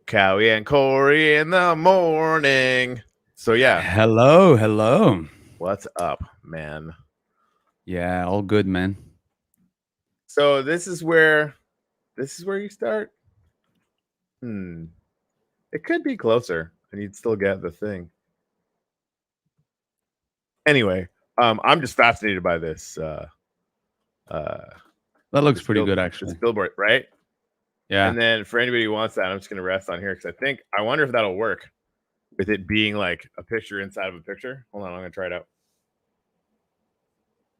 Cowie and Corey in the morning. So yeah, Hello. what's up, man? Yeah, all good, man. So this is where you start. It could be closer, and you'd still get the thing. Anyway, I'm just fascinated by this. That looks pretty good, actually. This billboard, right? Yeah. And then for anybody who wants that, I'm just gonna rest on here because I wonder if that'll work with it being like a picture inside of a picture. Hold on, I'm gonna try it out.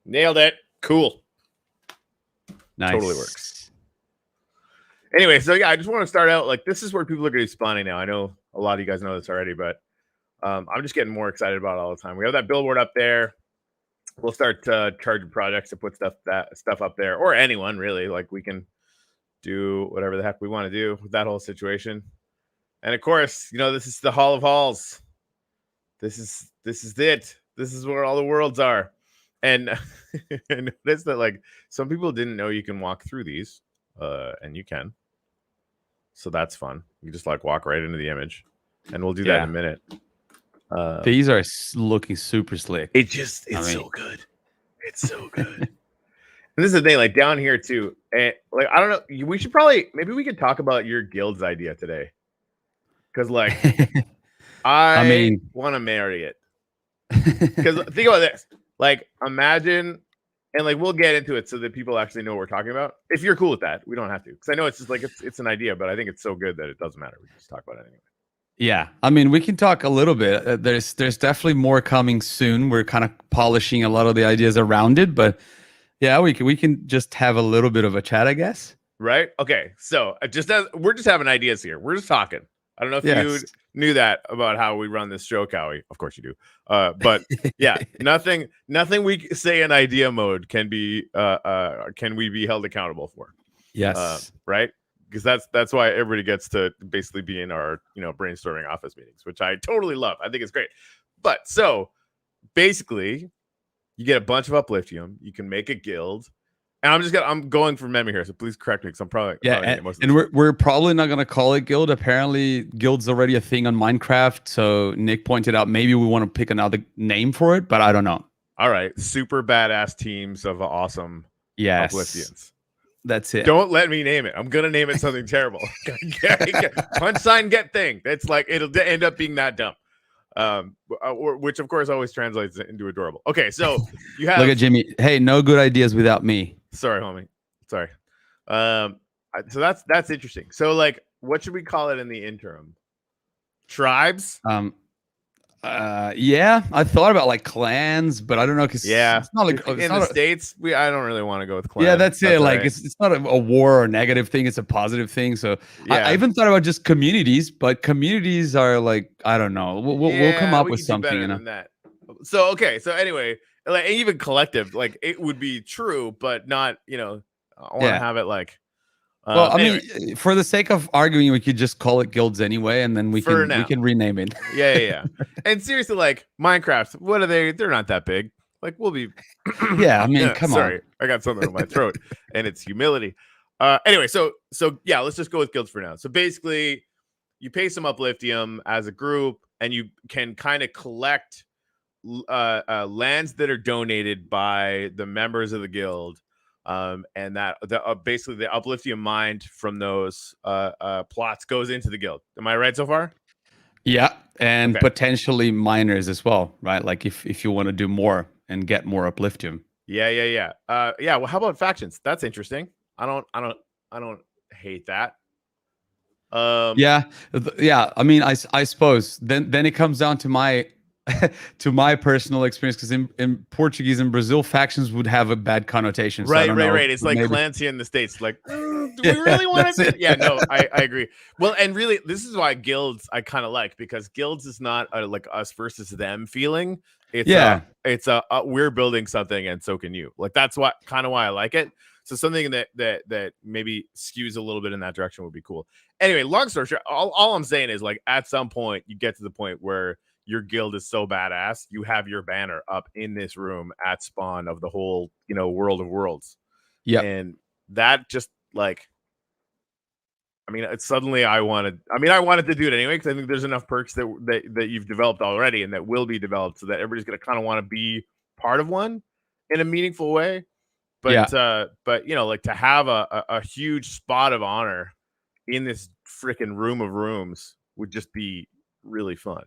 Nailed it. Cool. Nice. Totally works. Anyway, so yeah, I just want to start out like this is where people are going to be spawning now. I know a lot of you guys know this already, but I'm just getting more excited about it all the time. We have that billboard up there. We'll start charging projects to put stuff up there, or anyone really. Like we can do whatever the heck we want to do with that whole situation. And of course, you know, this is the Hall of Halls. This is it. This is where all the worlds are. And I noticed that like some people didn't know you can walk through these, and you can. So that's fun. You just like walk right into the image, and we'll do that in a minute. These are looking super slick. It's so good. It's so good. And this is the thing, like down here too. And like I don't know, we should maybe we could talk about your guild's idea today, because like I want to marry it. Because think about this. Like, imagine, and like we'll get into it so that people actually know what we're talking about. If you're cool with that, we don't have to. Because I know it's just like it's an idea, but I think it's so good that it doesn't matter. We just talk about it anyway. Yeah, I mean, we can talk a little bit. There's definitely more coming soon. We're kind of polishing a lot of the ideas around it, but yeah, we can just have a little bit of a chat, I guess. Right? Okay. So we're just having ideas here. We're just talking. I don't know if you knew that about how we run this show, Cowie. Of course you do. But yeah, nothing we say in idea mode can we be held accountable for. Yes. Right? Because that's why everybody gets to basically be in our, brainstorming office meetings, which I totally love. I think it's great. But so basically you get a bunch of Upliftium, you can make a guild. And I'm going from memory here, so please correct me because I'm probably and we're probably not gonna call it guild. Apparently, guild's already a thing on Minecraft. So Nick pointed out maybe we want to pick another name for it, but I don't know. All right, super badass teams of awesome Upliftians. That's it. Don't let me name it. I'm gonna name it something terrible. Punch sign get thing. It's like it'll end up being that dumb. Which of course always translates into adorable. Okay, so you have look at Jimmy. Hey, no good ideas without me. Sorry, homie. Sorry. So that's interesting. So like, what should we call it in the interim? Tribes? Yeah, I thought about like clans, but I don't know because it's not like in the States. I don't really want to go with clans. Yeah, that's it. Like it's not a war or negative thing; it's a positive thing. So I even thought about just communities, but communities are like I don't know. We'll come up with something better than that. So okay. So anyway, like even collective, like it would be true, but not. I want to have it like. Well, I mean, for the sake of arguing, we could just call it guilds anyway, and then we can rename it. Yeah. And seriously, like Minecraft, what are they? They're not that big. Like we'll be. Yeah, I mean, come on. Sorry, I got something in my throat, and it's humility. Anyway, so yeah, let's just go with guilds for now. So basically, you pay some Upliftium as a group, and you can kind of collect lands that are donated by the members of the guild. And that basically the Upliftium mined from those plots goes into the guild. Am I right so far? Yeah, and potentially miners as well, right? Like if you want to do more and get more Upliftium. Yeah. Well, how about factions? That's interesting. I don't hate that. Yeah. I mean, I suppose then it comes down to my personal experience, because in Portuguese and Brazil, factions would have a bad connotation. Right. It's like Clancy in the States. Like, do we really want to? Yeah, no, I agree. Well, and really, this is why guilds I kind of like, because guilds is not like us versus them feeling. It's we're building something, and so can you. Like that's why I like it. So something that maybe skews a little bit in that direction would be cool. Anyway, long story short, all I'm saying is like at some point you get to the point where your guild is so badass, you have your banner up in this room at spawn of the whole, World of Worlds. Yeah. And that just like I mean, it's suddenly I wanted to do it anyway because I think there's enough perks that you've developed already and that will be developed so that everybody's going to kind of want to be part of one in a meaningful way. But but like to have a huge spot of honor in this freaking room of rooms would just be really fun.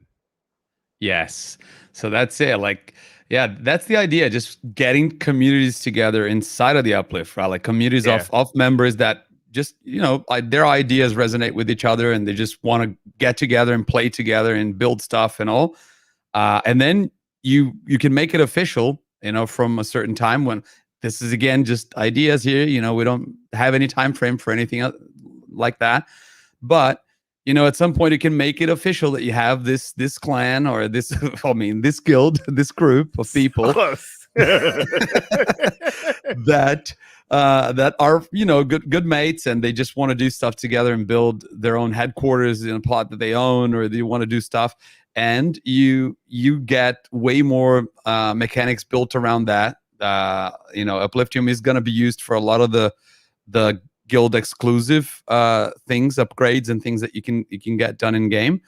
Yes. So that's it. Like, yeah, that's the idea. Just getting communities together inside of the Uplift, right? Like communities of members that just, their ideas resonate with each other and they just want to get together and play together and build stuff and all. And then you can make it official, from a certain time when this is, again, just ideas here. We don't have any time frame for anything like that. But at some point you can make it official that you have this clan or this, this guild, this group of people that are, good mates, and they just want to do stuff together and build their own headquarters in a plot that they own, or they want to do stuff. And you get way more mechanics built around that. Upliftium is going to be used for a lot of the guild exclusive things, upgrades and things that you can get done in game,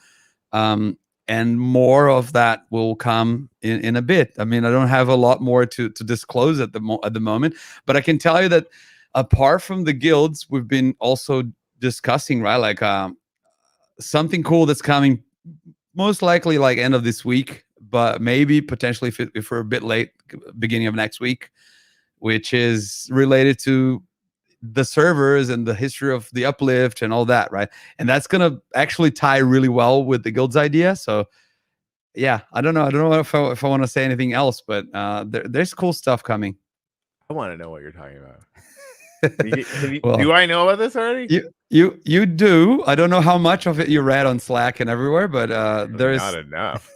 and more of that will come in a bit. I mean, I don't have a lot more to disclose at the moment, but I can tell you that apart from the guilds, we've been also discussing, right, like something cool that's coming most likely like end of this week, but maybe potentially if we're a bit late, beginning of next week, which is related to the servers and the history of the Uplift and all that, right? And that's gonna actually tie really well with the guild's idea. So yeah, I don't know if I want to say anything else, but there's cool stuff coming. I want to know what you're talking about. Well, do I know about this already? You do. I don't know how much of it you read on Slack and everywhere, but there's not enough.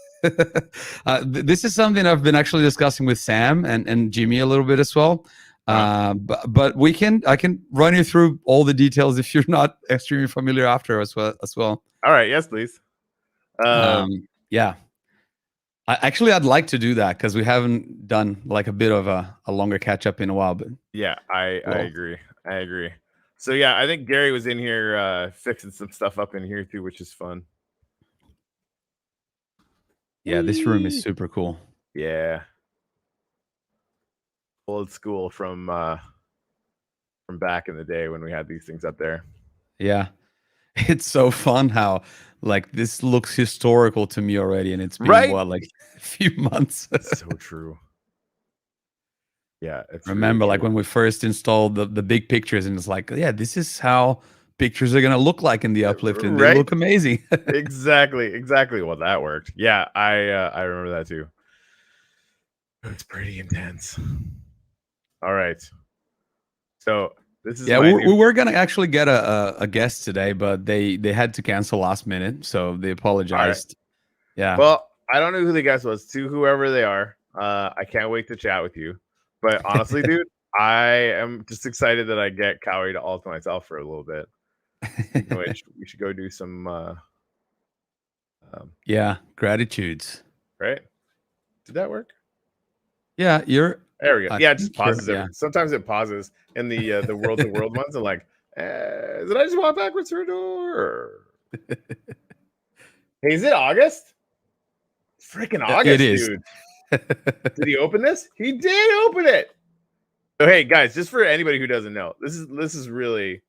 This is something I've been actually discussing with Sam and Jimmy a little bit as well. But I can run you through all the details if you're not extremely familiar after as well. All right. Yes, please. Yeah. I'd like to do that because we haven't done like a bit of a longer catch up in a while. But yeah, I agree. So yeah, I think Gary was in here fixing some stuff up in here too, which is fun. Yeah, this room is super cool. Yeah. Old school from back in the day when we had these things up there. Yeah, it's so fun how like this looks historical to me already, and it's been like a few months. So true. Yeah, remember really like when we first installed the big pictures, and it's like, yeah, this is how pictures are gonna look like in the Uplift, and they look amazing. exactly. Well, that worked. Yeah, I remember that too. It's pretty intense. All right. So this is we were gonna actually get a guest today, but they had to cancel last minute, so they apologized. Right. Yeah. Well, I don't know who the guest was. To whoever they are, I can't wait to chat with you. But honestly, dude, I am just excited that I get Cowie to all to myself for a little bit. Which we should go do some. Gratitudes. Right? Did that work? Yeah, there we go. Yeah, it just pauses. Sometimes it pauses in the world to world ones. I'm like, did I just walk backwards through a door? Hey, is it August? Freaking August, dude. Did he open this? He did open it. So hey, guys, just for anybody who doesn't know, this is really.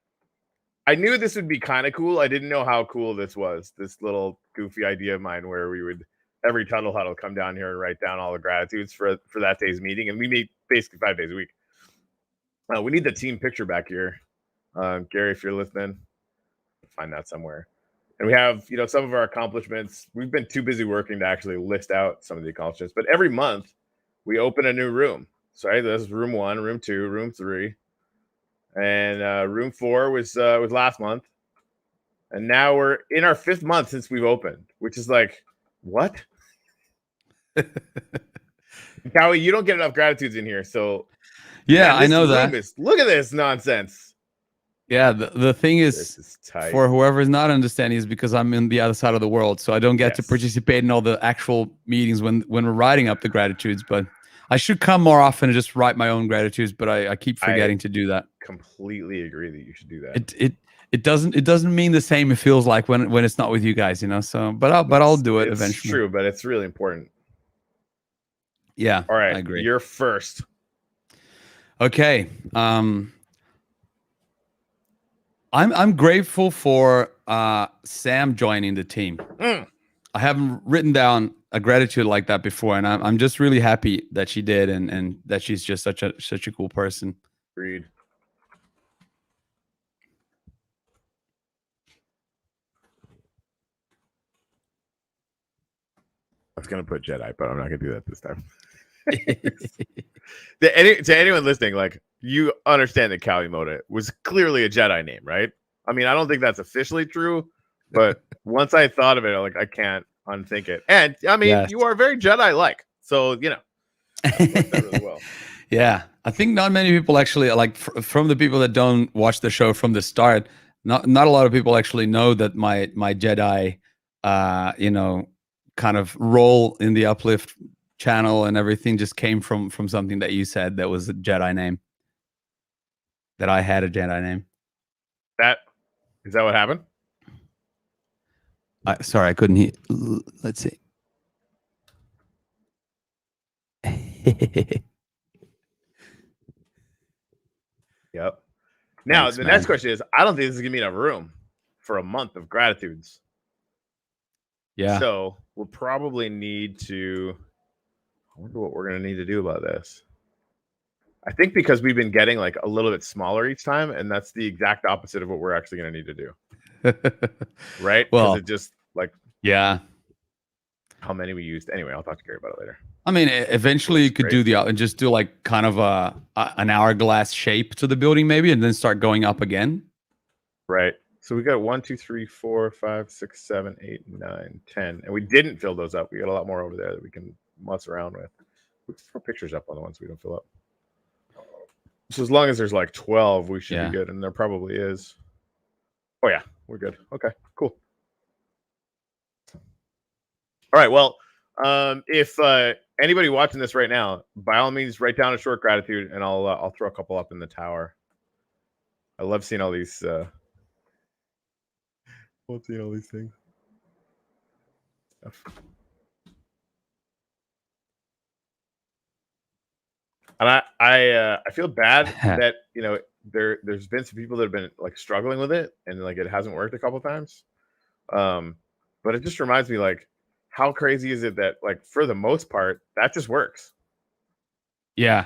I knew this would be kind of cool. I didn't know how cool this was. This little goofy idea of mine where we would. Every Tunnel Huddle come down here and write down all the gratitudes for that day's meeting. And we meet basically 5 days a week. We need the team picture back here. Gary, if you're listening, find that somewhere. And we have, some of our accomplishments. We've been too busy working to actually list out some of the accomplishments. But every month, we open a new room. So this is room 1, room 2, room 3. And room 4 was last month. And now we're in our 5th month since we've opened, which is like, what? Cowie, you don't get enough gratitudes in here, so yeah, I know that. Look at this nonsense. Yeah, the thing is for whoever's not understanding is because I'm in the other side of the world, so I don't get to participate in all the actual meetings when we're writing up the gratitudes. But I should come more often and just write my own gratitudes, but I keep forgetting to do that. Completely agree that you should do that. it doesn't mean the same. It feels like when it's not with you guys, you know. So, but I'll do it eventually. True, but it's really important. Yeah. All right, I agree. You're first. Okay. I'm grateful for Sam joining the team. I haven't written down a gratitude like that before, and I'm just really happy that she did, and that she's just such a cool person. Agreed. I was gonna put Jedi, but I'm not gonna do that this time. To anyone listening, like, you understand that Kalimota was clearly a Jedi name, right? I mean, I don't think that's officially true, but once I thought of it, I can't unthink it. And I mean, Yes. you are very Jedi-like, so you know, that worked out really well. Yeah, I think not many people actually like from the people that don't watch the show from the start. Not a lot of people actually know that my Jedi, you know, kind of role in the Uplift channel and everything just came from something that you said that was a Jedi name. That I had a Jedi name. Is that what happened? Sorry, I couldn't hear. Let's see. Yep. Now, Thanks, the man. next question is, I don't think this is gonna be enough room for a month of gratitudes. Yeah. So we'll probably need to. I wonder what we're gonna need to do about this. I think because we've been getting like a little bit smaller each time, and that's the exact opposite of what we're actually gonna need to do. Right? Well, because it just like how many we used. Anyway, I'll talk to Gary about it later. I mean, eventually you could do and just do like kind of an hourglass shape to the building maybe, and then start going up again. Right. So we got 1, 2, 3, 4, 5, 6, 7, 8, 9, 10, and we didn't fill those up. We got a lot more over there that we can mess around with. Let's throw pictures up on the ones we don't fill up. So as long as there's like 12, we should be good, and there probably is. Oh yeah, we're good. Okay, cool. All right. Well, if anybody watching this right now, by all means, write down a short gratitude, and I'll throw a couple up in the tower. I love seeing all these. Love seeing all these things. And I feel bad that there's been some people that have been like struggling with it, and like it hasn't worked a couple times. But it just reminds me, like, how crazy is it that like for the most part that just works. Yeah.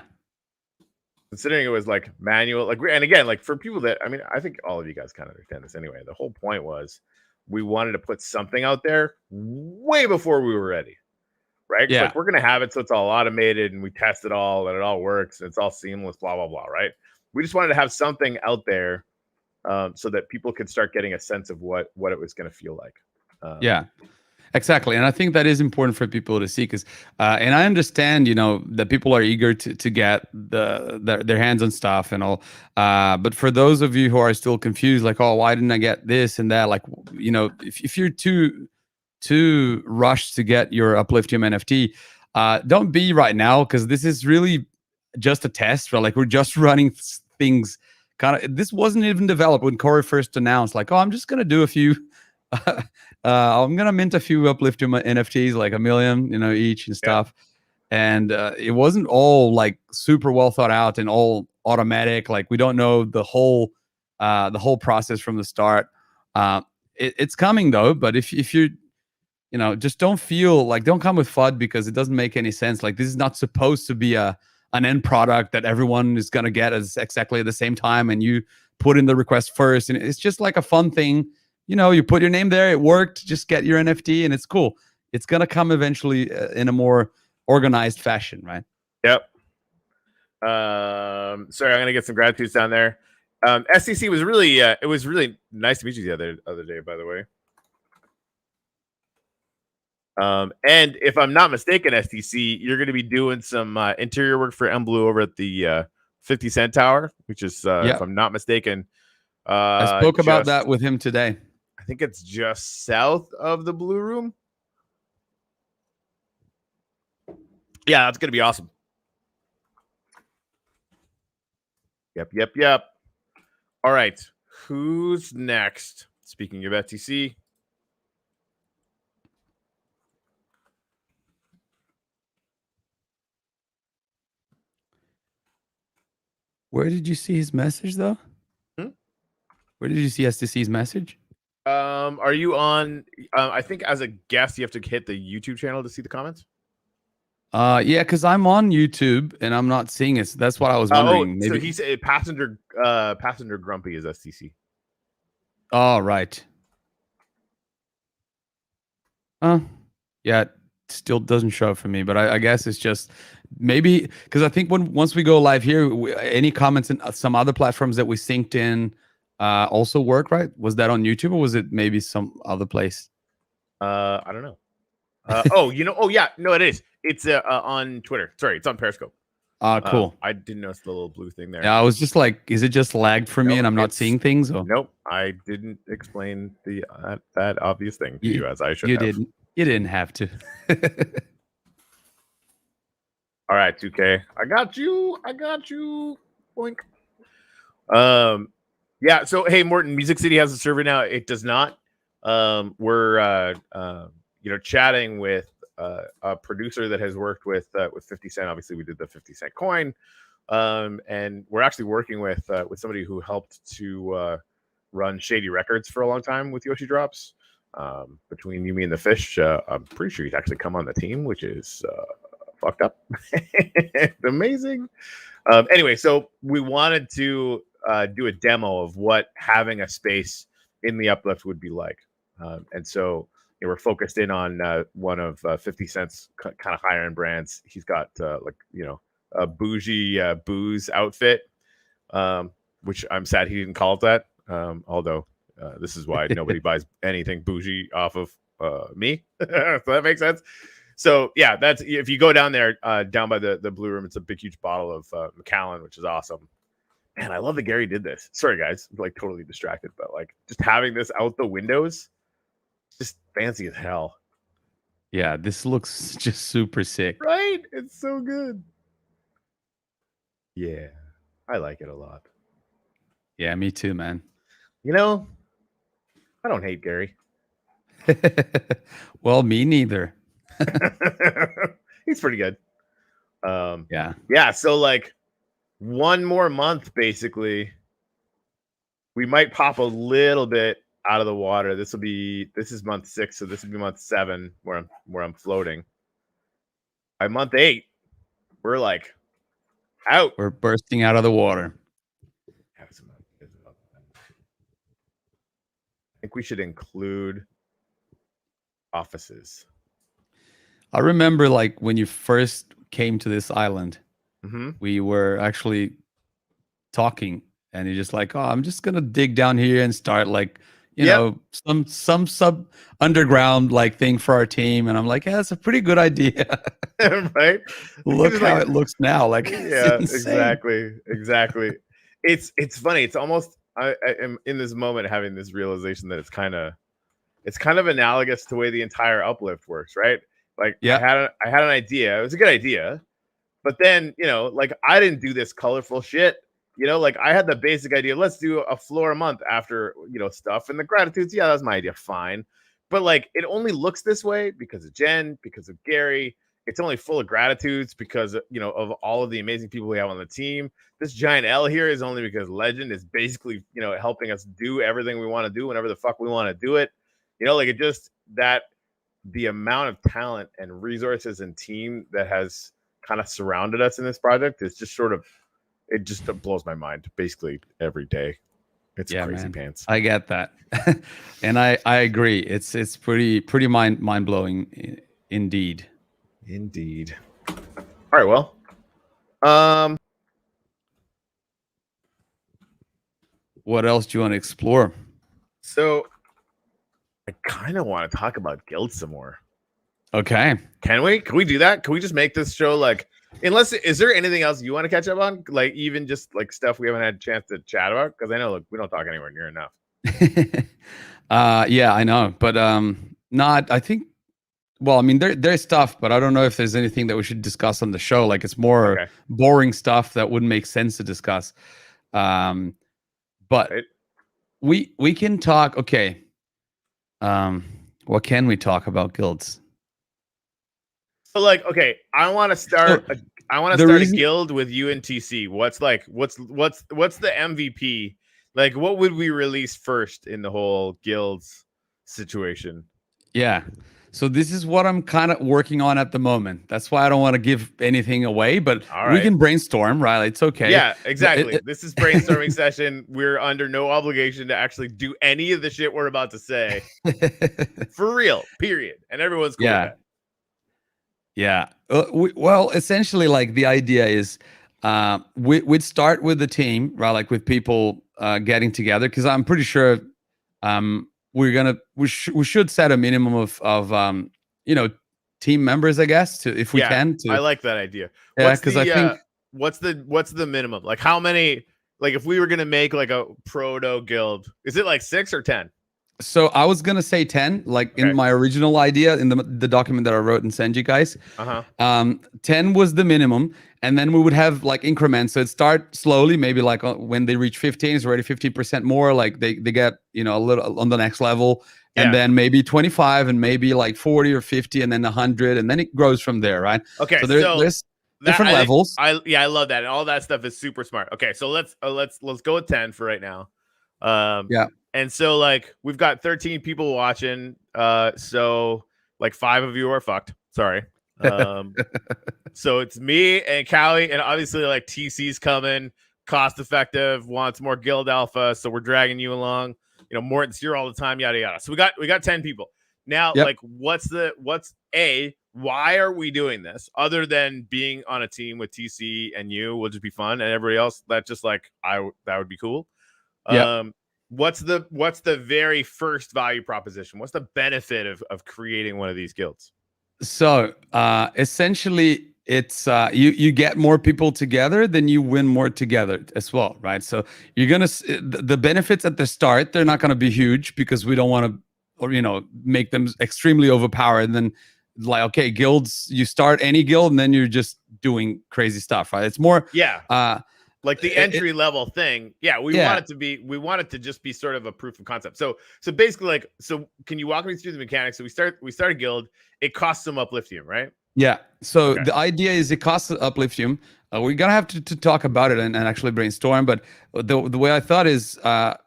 Considering it was like manual, like, and again, like for people that, I mean, I think all of you guys kind of understand this anyway. The whole point was we wanted to put something out there way before we were ready, right? Yeah. Like, we're gonna have it so it's all automated and we test it all and it all works and it's all seamless, blah blah blah, right? We just wanted to have something out there so that people could start getting a sense of what it was going to feel like. Yeah. Exactly. And I think that is important for people to see because, and I understand, that people are eager to get their hands on stuff and all. But for those of you who are still confused, like, oh, why didn't I get this and that? Like, if you're too rushed to get your Upliftium NFT, don't be right now, because this is really just a test, right? Like, we're just running things this wasn't even developed when Corey first announced, like, oh, I'm just going to do a few I'm gonna mint a few Upliftium NFTs, like 1 million, each and stuff. And it wasn't all like super well thought out and all automatic. Like, we don't know the whole process from the start. It's coming though. But if you just don't come with FUD, because it doesn't make any sense. Like, this is not supposed to be an end product that everyone is gonna get at exactly at the same time, and you put in the request first, and it's just like a fun thing. You put your name there, it worked, just get your NFT, and it's cool. It's going to come eventually in a more organized fashion, right? Yep. Sorry, I'm going to get some gratitudes down there. SCC was really, it was really nice to meet you the other day, by the way. And if I'm not mistaken, STC, you're going to be doing some interior work for MBlue over at the 50 Cent Tower, which is, if I'm not mistaken, I spoke about that with him today. I think it's just south of the Blue Room. Yeah, that's going to be awesome. Yep. All right. who's next? Speaking of FTC. Where did you see his message, though? Where did you see STC's message? Are you on? I think as a guest, you have to hit the YouTube channel to see the comments. Yeah, because I'm on YouTube and I'm not seeing it. So that's what I was wondering. So he said passenger grumpy is STC. Oh, right. Yeah, it still doesn't show for me, but I guess it's just maybe because I think once we go live here, any comments in some other platforms that we synced in also work, right? Was that on YouTube or was it maybe some other place? I don't know. No, it is. It's on Twitter. Sorry, it's on Periscope. Cool. I didn't notice the little blue thing there. Yeah, I was just like, is it just lagged for me and I'm not seeing things? Or? Nope, I didn't explain the that obvious thing to you as I should have. You didn't have to. All right, 2K. I got you. Boink. Yeah, so hey, Morton, Music City has a server now. It does not. We're chatting with a producer that has worked with 50 Cent. Obviously, we did the 50 Cent coin. And we're actually working with somebody who helped to run Shady Records for a long time with Yoshi Drops. Between you, me, and the fish, I'm pretty sure he's actually come on the team, which is fucked up. It's amazing. Anyway, so we wanted to do a demo of what having a space in the Uplift would be like. And so we're focused in on one of 50 Cent's kind of higher end brands. He's got a bougie booze outfit, which I'm sad he didn't call it that. Although this is why nobody buys anything bougie off of me. So that makes sense. So yeah, that's if you go down there, down by the blue room, it's a big, huge bottle of Macallan, which is awesome. Man, I love that Gary did this. Sorry, guys, I'm like totally distracted, but like just having this out the windows, just fancy as hell. Yeah, this looks just super sick. Right? It's so good. Yeah, I like it a lot. Yeah, me too, man. You know, I don't hate Gary. Well, me neither. He's pretty good. Yeah. So like one more month, basically, we might pop a little bit out of the water. This is month 6, so this will be month 7 where I'm floating. By month 8, we're like out. We're bursting out of the water. I think we should include offices. I remember like when you first came to this island, we were actually talking and you're just like, oh, I'm just going to dig down here and start like, you know, some sub underground like thing for our team. And I'm like, yeah, that's a pretty good idea. Right. Look how it looks now. Like, yeah, exactly. It's funny. It's almost, I am in this moment having this realization that it's kind of analogous to the way the entire Uplift works, right? Like I had an idea. It was a good idea. But then, like I didn't do this colorful shit. Like I had the basic idea. Let's do a floor a month after, stuff. And the gratitudes, yeah, that's my idea. Fine. But like it only looks this way because of Jen, because of Gary. It's only full of gratitudes because, of all of the amazing people we have on the team. This giant L here is only because Legend is basically, helping us do everything we want to do whenever the fuck we want to do it. Like it just that the amount of talent and resources and team that has kind of surrounded us in this project is just it just blows my mind basically every day. It's crazy, man. Pants. I get that. And I agree. It's pretty mind blowing indeed. Indeed. All right, well. What else do you want to explore? So I kind of want to talk about Guild some more. Okay. Can we do that? Can we just make this show like, is there anything else you want to catch up on? Like even just like stuff we haven't had a chance to chat about? Because I know we don't talk anywhere near enough. Yeah, I know. But I think, well, I mean, there's stuff, but I don't know if there's anything that we should discuss on the show. Like it's more boring stuff that wouldn't make sense to discuss. But we can talk. Okay. What can we talk about guilds? So like, okay, I want to start. So, A guild with you and TC. What's the MVP? Like, what would we release first in the whole guilds situation? Yeah. So this is what I'm kind of working on at the moment. That's why I don't want to give anything away, but we can brainstorm, right? It's okay. Yeah, exactly. This is brainstorming session. We're under no obligation to actually do any of the shit we're about to say. For real, period. And everyone's cool with that. Yeah. Well, essentially, like the idea is we'd start with the team, right? Like with people getting together, because I'm pretty sure we should set a minimum of team members, I guess, if we can. I like that idea. Yeah, because I think what's the minimum? Like how many? Like if we were gonna make like a proto guild, is it like 6 or 10? So I was gonna say 10, like in my original idea in the document that I wrote and sent you guys. 10 was the minimum, and then we would have like increments. So it'd start slowly, maybe like when they reach 15, it's already 50% more. Like they get a little on the next level, and then maybe 25, and maybe like 40 or 50, and then 100, and then it grows from there, right? Okay, so there's different levels. I love that, and all that stuff is super smart. Okay, so let's go with 10 for right now. And so like we've got 13 people watching. So like 5 of you are fucked. Sorry. So it's me and Callie, and obviously like TC's coming, cost effective, wants more guild alpha, so we're dragging you along. Morton's here all the time, yada yada. So we got 10 people. Now, like why are we doing this other than being on a team with TC and you will just be fun, and everybody else that just like that would be cool. What's the very first value proposition? What's the benefit of creating one of these guilds? So essentially, it's you get more people together, then you win more together as well, right? So you're gonna the benefits at the start, they're not gonna be huge because we don't want to, make them extremely overpowered. And then like, okay, guilds, you start any guild and then you're just doing crazy stuff, right? It's more like the entry level thing. We want it to just be sort of a proof of concept. So basically, like, so can you walk me through the mechanics? So we start a guild, it costs some upliftium, right? Yeah. So the idea is it costs upliftium. We're gonna have to talk about it and actually brainstorm. But the way I thought is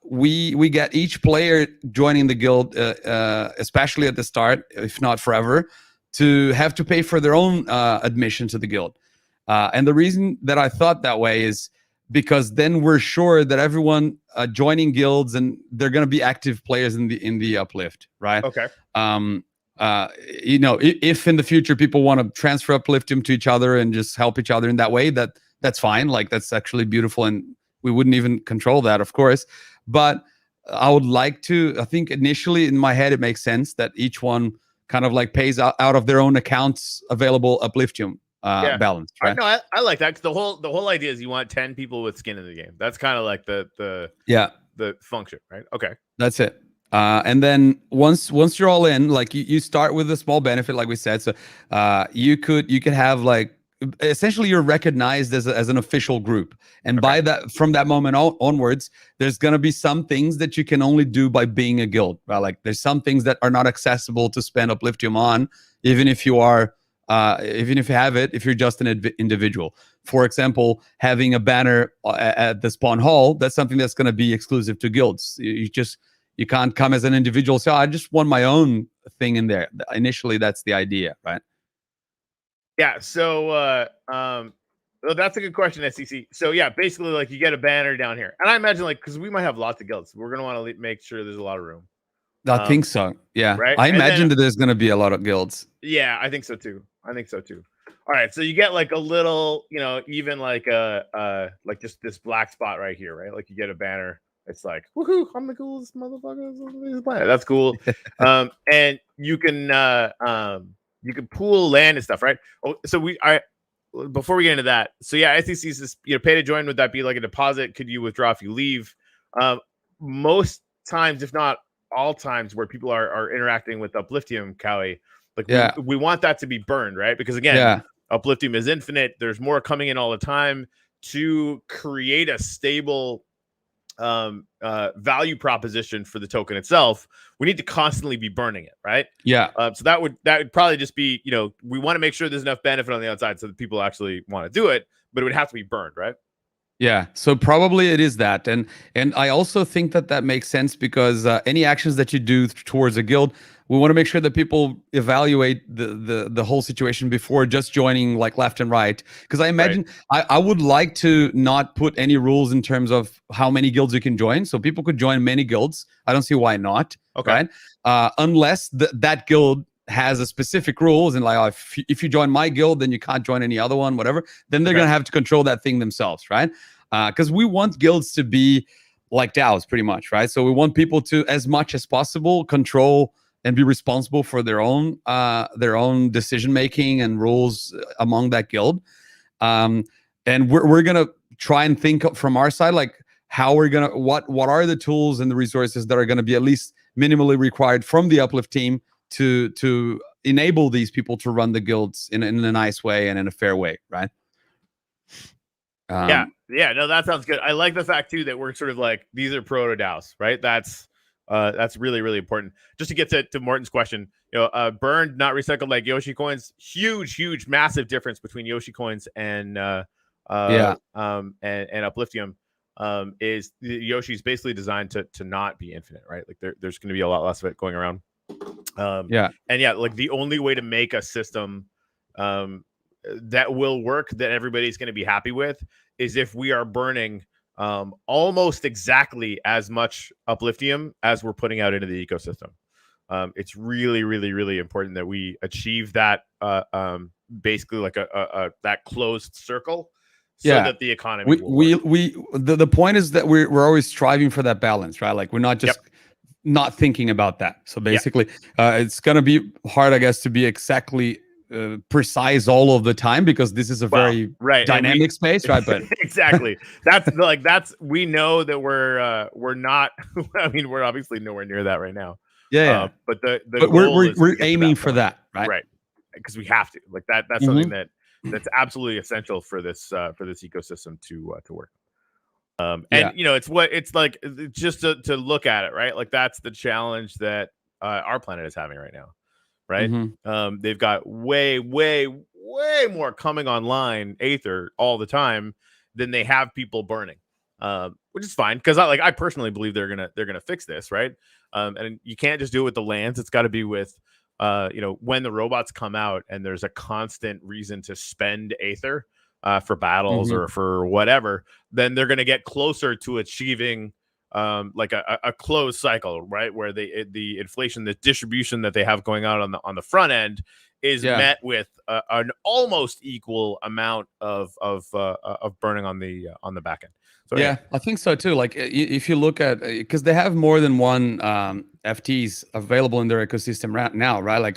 we get each player joining the guild, especially at the start, if not forever, to have to pay for their own admission to the guild. And the reason that I thought that way is because then we're sure that everyone joining guilds, and they're going to be active players in the uplift, right? Okay. If in the future people want to transfer upliftium to each other and just help each other in that way, that's fine. Like that's actually beautiful, and we wouldn't even control that, of course. But I would like to. I think initially in my head it makes sense that each one kind of like pays out of their own accounts available upliftium. Balance, right? No, I like that, because the whole idea is you want 10 people with skin in the game. That's kind of like the function, right? Okay, that's it. And then once you're all in, like you start with a small benefit, like we said. So you could have like essentially you're recognized as an official group, and by that, from that moment onwards, there's gonna be some things that you can only do by being a guild, right? Like there's some things that are not accessible to spend upliftium on, even if you are. Even if you have it, if you're just an individual. For example, having a banner at the spawn hall, that's something that's going to be exclusive to guilds. You can't come as an individual. So I just want my own thing in there. Initially, that's the idea, right? Yeah. So well, that's a good question, SCC. So yeah, basically, like you get a banner down here, and I imagine like because we might have lots of guilds, we're going to want to make sure there's a lot of room. I think so. Yeah. Right. I imagine that there's going to be a lot of guilds. Yeah, I think so too. All right. So you get like a little, even like like just this black spot right here, right? Like you get a banner. It's like, woohoo, I'm the coolest motherfucker on this planet. That's cool. And you can pool land and stuff, right? Oh, so before we get into that, so yeah, SEC's is pay to join. Would that be like a deposit? Could you withdraw if you leave? Most times, if not all times, where people are interacting with upliftium, Callie, like we want that to be burned, right? Because again, upliftium is infinite. There's more coming in all the time. To create a stable value proposition for the token itself, we need to constantly be burning it, right? Yeah. So that would probably just be, we want to make sure there's enough benefit on the outside so that people actually want to do it, but it would have to be burned, right? Yeah, so probably it is that, and I also think that makes sense because any actions that you do towards a guild, we want to make sure that people evaluate the whole situation before just joining like left and right. Because I imagine I would like to not put any rules in terms of how many guilds you can join, so people could join many guilds. I don't see why not. Okay. Right? Unless that guild has a specific rules and like, oh, if you join my guild, then you can't join any other one, whatever. Then they're gonna have to control that thing themselves, right? Because we want guilds to be like DAOs, pretty much, right? So we want people to, as much as possible, control and be responsible for their own decision making and rules among that guild. And we're gonna try and think from our side, like how we're gonna what are the tools and the resources that are gonna be at least minimally required from the Uplift team to enable these people to run the guilds in a nice way and in a fair way, right? No, that sounds good. I like the fact too that we're sort of like, these are proto DAOs, right? That's really, really important. Just to get to Morton's question, burned, not recycled like Yoshi coins, huge, massive difference between Yoshi coins and Upliftium. Is Yoshi's basically designed to not be infinite, right? Like there's going to be a lot less of it going around. Like the only way to make a system that will work, that everybody's going to be happy with, is if we are burning almost exactly as much Upliftium as we're putting out into the ecosystem. It's really, really, really important that we achieve that basically like a that closed circle, so that the economy the point is that we're always striving for that balance, right? Like we're not just not thinking about that. So basically, it's gonna be hard, I guess, to be exactly precise all of the time, because this is a very dynamic space, right? But exactly, that's we know that we're not. I mean, we're obviously nowhere near that right now. But we're aiming for that, right? Because we have to. Like that's something that's absolutely essential for this ecosystem to work. It's like, just to look at it, right? Like that's the challenge that our planet is having right now. Right. They've got way more coming online Aether all the time than they have people burning, which is fine, because I personally believe they're gonna fix this, right? And you can't just do it with the lands. It's got to be with when the robots come out and there's a constant reason to spend Aether for battles or for whatever, then they're gonna get closer to achieving like a closed cycle, right, where the inflation, the distribution that they have going on the front end is met with an almost equal amount of burning on the back end. So I think so too. Like if you look at, because they have more than one FTs available in their ecosystem right now, right? Like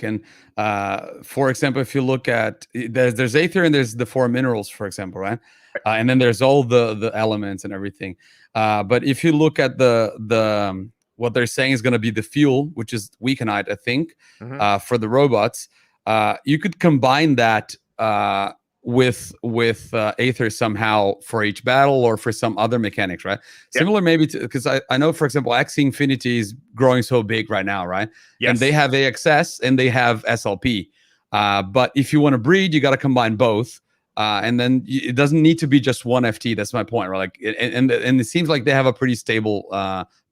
for example, if you look at there's Aether and there's the 4 minerals, for example, right? And then there's all the elements and everything. But if you look at the what they're saying is going to be the fuel, which is weakenite, I think, for the robots, you could combine that with Aether somehow for each battle or for some other mechanics, right? Similar maybe to, because I know, for example, Axie Infinity is growing so big right now, right? And they have AXS and they have SLP. But if you want to breed, you got to combine both. And then it doesn't need to be just one FT. That's my point, right? Like, and it seems like they have a pretty stable,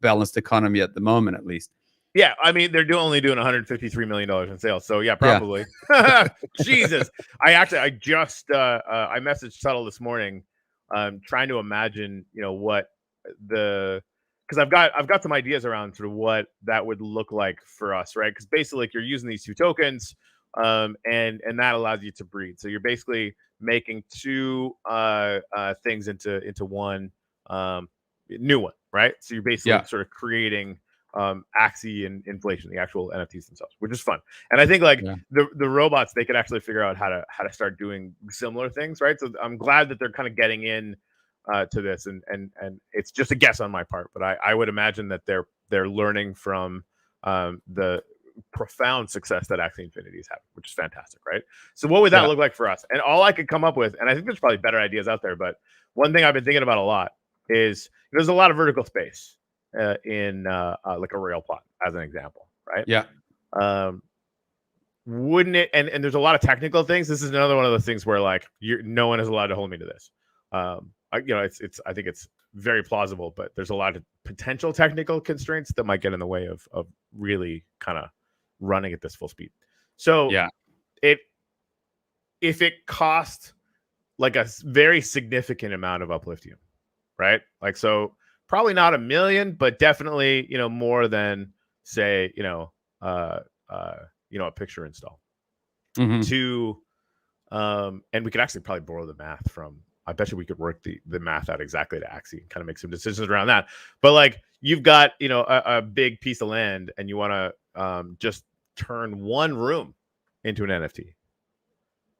balanced economy at the moment, at least. Yeah, I mean, they're only doing $153 million in sales, so probably. Jesus, I just I messaged Subtle this morning, trying to imagine, what because I've got some ideas around sort of what that would look like for us, right? Because basically, like, you're using these 2 tokens, and that allows you to breed. So you're basically making 2 things into one new one, right? So you're basically sort of creating Axie and inflation, the actual NFTs themselves, which is fun. And I think the robots, they could actually figure out how to start doing similar things, right? So I'm glad that they're kind of getting in to this, and it's just a guess on my part, but I would imagine that they're learning from the profound success that Axie Infinity is having, which is fantastic, right? So what would that look like for us? And all I could come up with, and I think there's probably better ideas out there, but one thing I've been thinking about a lot is there's a lot of vertical space in like a rail plot, as an example, right? Yeah. Wouldn't it? And there's a lot of technical things. This is another one of those things where like no one is allowed to hold me to this. It's I think it's very plausible, but there's a lot of potential technical constraints that might get in the way of really kind of running at this full speed. So yeah, if it cost like a very significant amount of upliftium, right? Like, so probably not $1 million, but definitely, more than say, a picture install to, and we could actually probably borrow the math from, I bet you we could work the math out exactly to Axie and kind of make some decisions around that. But like, you've got, a big piece of land and you want to just turn one room into an NFT,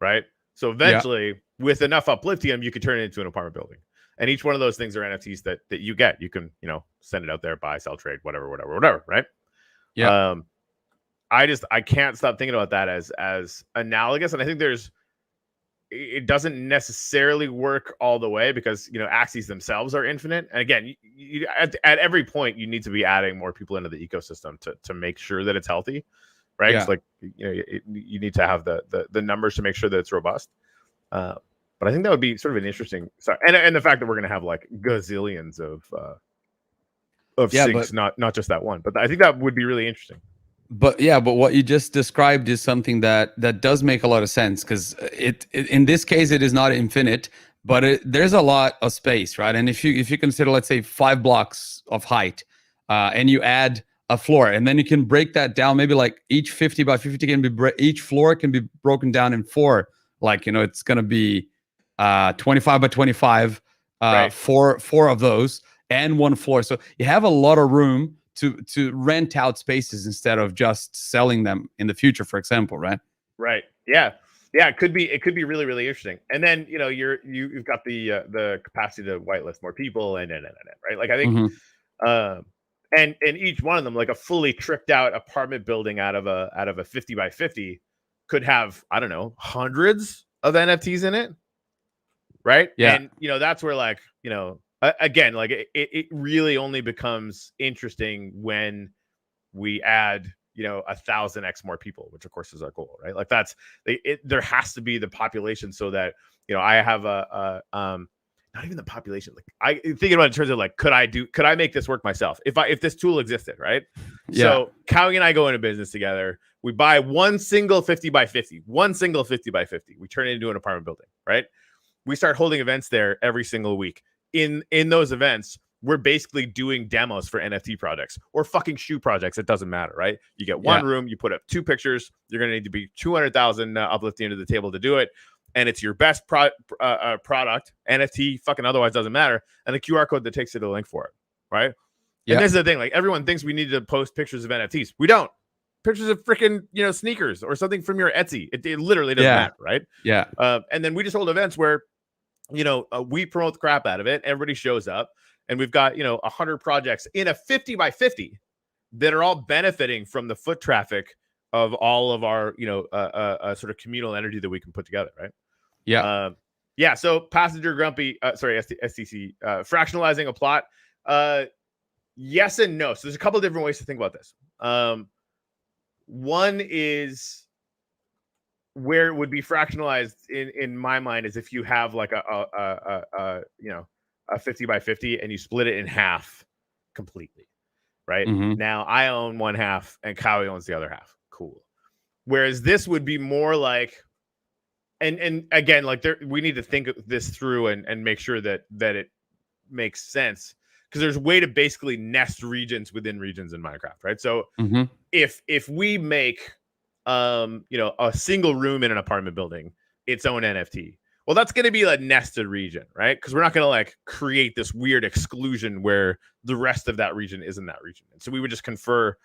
right? So eventually with enough upliftium, you could turn it into an apartment building. And each one of those things are NFTs that you get. You can, send it out there, buy, sell, trade, whatever, right? Yeah. I can't stop thinking about that as analogous. And I think it doesn't necessarily work all the way because, Axies themselves are infinite. And again, at every point, you need to be adding more people into the ecosystem to make sure that it's healthy, right? Yeah. So like, you need to have the numbers to make sure that it's robust. But I think that would be sort of an interesting, and the fact that we're going to have like gazillions of sinks, not just that one. But I think that would be really interesting. But what you just described is something that does make a lot of sense because it in this case it is not infinite, but there's a lot of space, right? And if you consider, let's say, 5 blocks of height, and you add a floor, and then you can break that down, maybe like each 50 by 50 can be each floor can be broken down in 4, like it's gonna be 25 by 25, right. four of those and 1 floor, so you have a lot of room to rent out spaces instead of just selling them in the future, for example, right? Right. Yeah. It could be really, really interesting. And then you've got the capacity to whitelist more people and right. Like I think and each one of them, like a fully tricked out apartment building out of a 50 by 50 could have, I don't know, hundreds of NFTs in it. Right. Yeah. And that's where like, again, like it really only becomes interesting when we add 1,000x more people, which of course is our goal, right? Like there has to be the population so that I have not even the population. Like I thinking about it in terms of like, could I make this work myself if this tool existed, right? Yeah. So Cowie and I go into business together. We buy one single 50 by 50. We turn it into an apartment building, right? We start holding events there every single week. In those events, we're basically doing demos for NFT projects or fucking shoe projects. It doesn't matter, right? You get one room, you put up 2 pictures. You're going to need to be 200,000 uplifting into the table to do it. And it's your best product, NFT, fucking otherwise doesn't matter. And a QR code that takes you to the link for it, right? Yeah. And this is the thing. Like everyone thinks we need to post pictures of NFTs. We don't. Pictures of freaking, sneakers or something from your Etsy. It literally doesn't matter, right? Yeah. And then we just hold events where we promote the crap out of it. Everybody shows up and we've got, 100 projects in a 50 by 50 that are all benefiting from the foot traffic of all of our, sort of communal energy that we can put together. Right. Yeah. So Passenger Grumpy, STC, fractionalizing a plot. Yes and no. So there's a couple of different ways to think about this. One is, where it would be fractionalized in my mind is if you have like a 50 by 50 and you split it in half completely, right? Now I own one half and Cowie owns the other half. Cool. Whereas this would be more like, and again, like we need to think this through and make sure that it makes sense, because there's a way to basically nest regions within regions in Minecraft, right? So if we make a single room in an apartment building its own NFT, well, that's going to be a nested region, right? Because we're not going to like create this weird exclusion where the rest of that region isn't that region. And so we would just confer,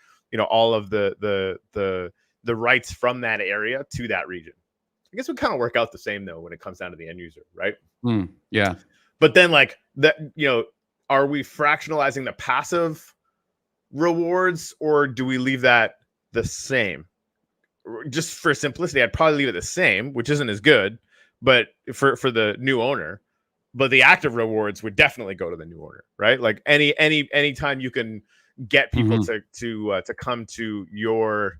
all of the rights from that area to that region. I guess we kind of work out the same though when it comes down to the end user, right? Yeah. But then like that, are we fractionalizing the passive rewards or do we leave that the same? Just for simplicity, I'd probably leave it the same, which isn't as good, but for the new owner, but the active rewards would definitely go to the new order, right? Like any time you can get people to come to your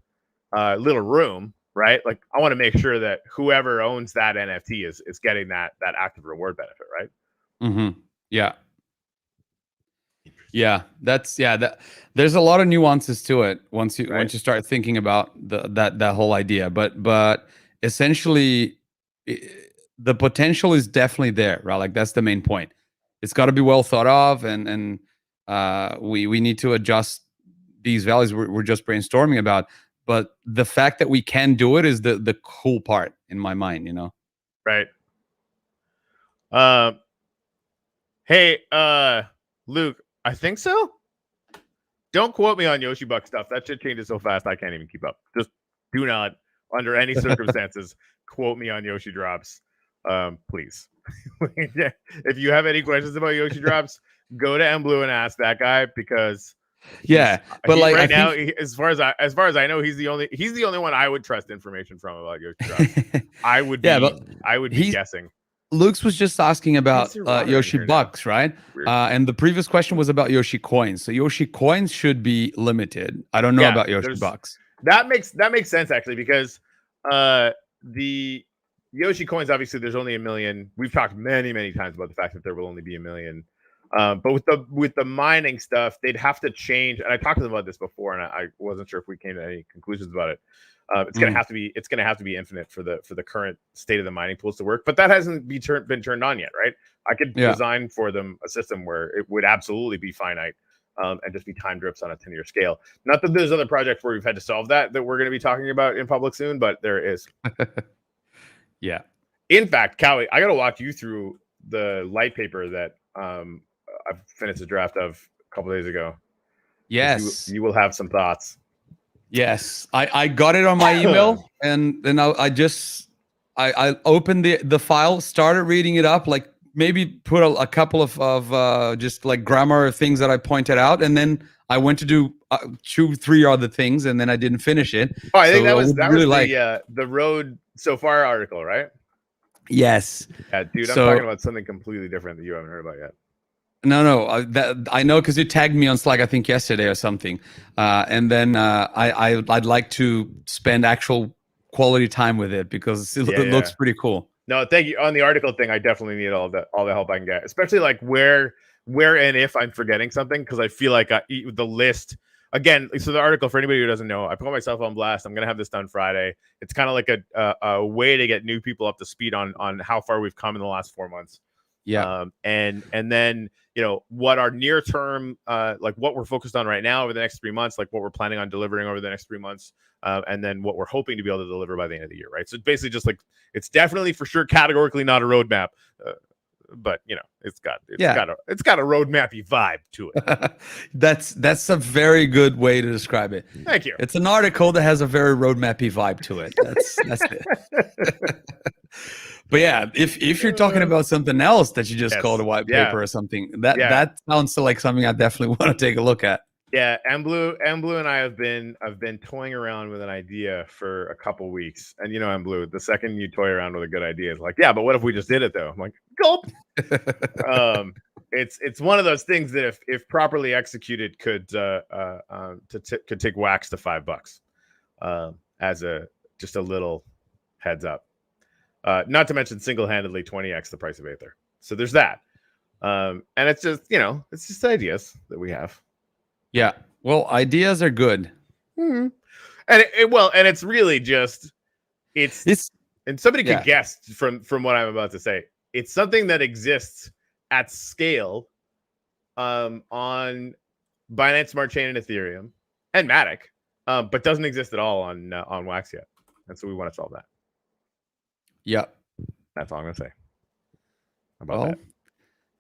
little room, right? Like I want to make sure that whoever owns that NFT is getting that active reward benefit, right? Yeah. Yeah, there's a lot of nuances to it once you start thinking about that whole idea, but essentially the potential is definitely there, right? Like that's the main point. It's got to be well thought of, and we need to adjust these values we're just brainstorming about. But the fact that we can do it is the cool part in my mind, you know? Right. Hey, Luke, I think so. Don't quote me on Yoshi Buck stuff. That shit changes so fast I can't even keep up. Just do not, under any circumstances, quote me on Yoshi drops. Please. If you have any questions about Yoshi drops, go to MBlue and ask that guy, because but like right now, as far as I know, he's the only one I would trust information from about Yoshi drops. I would be guessing. Luke's was just asking about Yoshi Bucks, right? And the previous question was about Yoshi coins. So Yoshi coins should be limited. I don't know about Yoshi Bucks. That makes sense, actually, because the Yoshi coins, obviously there's only 1 million. We've talked many times about the fact that there will only be 1 million. But with the mining stuff, they'd have to change. And I talked to them about this before, and I wasn't sure if we came to any conclusions about it. It's gonna have to be infinite for the current state of the mining pools to work, but that hasn't been turned on yet, right? I could design for them a system where it would absolutely be finite, and just be time drips on a 10-year scale. Not that there's other projects where we've had to solve that we're going to be talking about in public soon, but there is. Yeah. In fact, Callie, I got to walk you through the light paper that I finished the draft of a couple days ago. Yes, you will have some thoughts. Yes, I got it on my email, and then I opened the file, started reading it up, like maybe put a couple of just like grammar things that I pointed out, and then I went to do 2-3 other things, and then I didn't finish it. Oh, I think that was the road so far article, right? Yes. Yeah, dude, I'm talking about something completely different that you haven't heard about yet. No, I know, because you tagged me on Slack, I think yesterday or something, and then I'd like to spend actual quality time with it, because it looks pretty cool. No, thank you. On the article thing, I definitely need all the help I can get, especially like where and if I'm forgetting something, because I feel like the list again. So the article, for anybody who doesn't know, I put myself on blast. I'm gonna have this done Friday. It's kind of like a way to get new people up to speed on how far we've come in the last 4 months. Yeah. And then, you know, what our near term, like what we're focused on right now over the next 3 months, like what we're planning on delivering over the next 3 months, and then what we're hoping to be able to deliver by the end of the year, right? So it's basically just like, it's definitely for sure categorically not a roadmap, but you know, it's got a roadmappy vibe to it. That's a very good way to describe it. Thank you. It's an article that has a very roadmappy vibe to it. That's it. But yeah, if you're talking about something else that you just called a white paper or something, that sounds like something I definitely want to take a look at. Yeah, MBlue and I have been toying around with an idea for a couple weeks, and you know, MBlue, the second you toy around with a good idea, it's like, yeah, but what if we just did it though? I'm like, gulp. It's one of those things that if properly executed could take wax to $5, as just a little heads up. Not to mention single-handedly 20x the price of Aether. So there's that. And it's just, you know, it's just ideas that we have. Yeah. Well, ideas are good. Mm-hmm. And it's really just, it's and somebody could guess from what I'm about to say. It's something that exists at scale on Binance Smart Chain and Ethereum and Matic, but doesn't exist at all on Wax yet. And so we want to solve that. Yeah. That's all I'm going to say about that.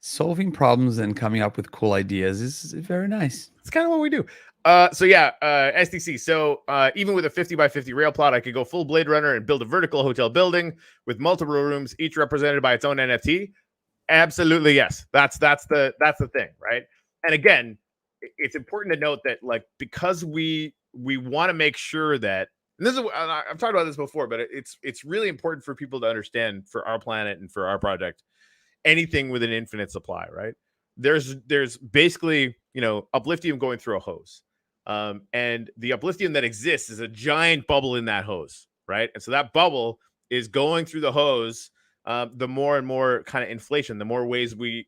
Solving problems and coming up with cool ideas is very nice. It's kind of what we do. SDC. So even with a 50 by 50 rail plot, I could go full Blade Runner and build a vertical hotel building with multiple rooms, each represented by its own NFT. Absolutely, yes. That's the thing, right? And again, it's important to note that, like, because we want to make sure that, and this is, I've talked about this before, but it's really important for people to understand, for our planet and for our project, anything with an infinite supply, right? There's basically, upliftium going through a hose. And the upliftium that exists is a giant bubble in that hose, right? And so that bubble is going through the hose. The more and more kind of inflation, the more ways we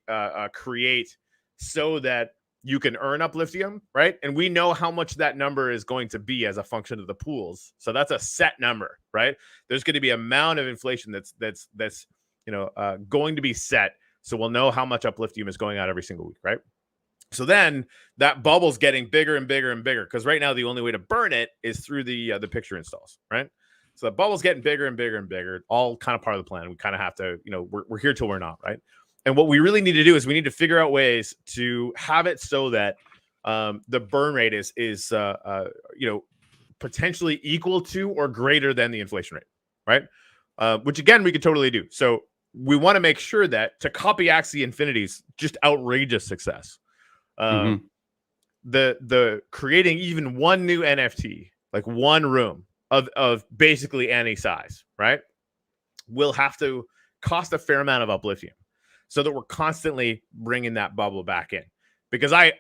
create so that you can earn upliftium, right? And we know how much that number is going to be as a function of the pools. So that's a set number, right? There's going to be amount of inflation that's going to be set. So we'll know how much upliftium is going out every single week, right? So then that bubble's getting bigger and bigger and bigger, because right now the only way to burn it is through the picture installs, right? So the bubble's getting bigger and bigger and bigger, all kind of part of the plan. We kind of have to, we're here till we're not, right? And what we really need to do is we need to figure out ways to have it so that the burn rate is potentially equal to or greater than the inflation rate, right? Which again, we could totally do. So we want to make sure that to copy Axie Infinity's just outrageous success. The creating even one new NFT, like one room of basically any size, right, will have to cost a fair amount of upliftium, so that we're constantly bringing that bubble back in, because I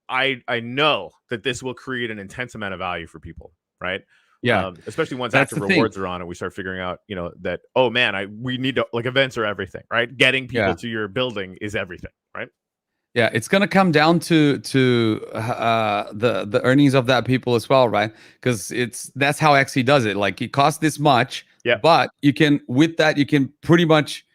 know that this will create an intense amount of value for people, right? Yeah, especially once active rewards are on and we start figuring out, that, oh man, we need to, like, events are everything, right? Getting people to your building is everything, right? Yeah, it's gonna come down to the earnings of that people as well, right? Because that's how Axie does it. Like, it costs this much, but you can pretty much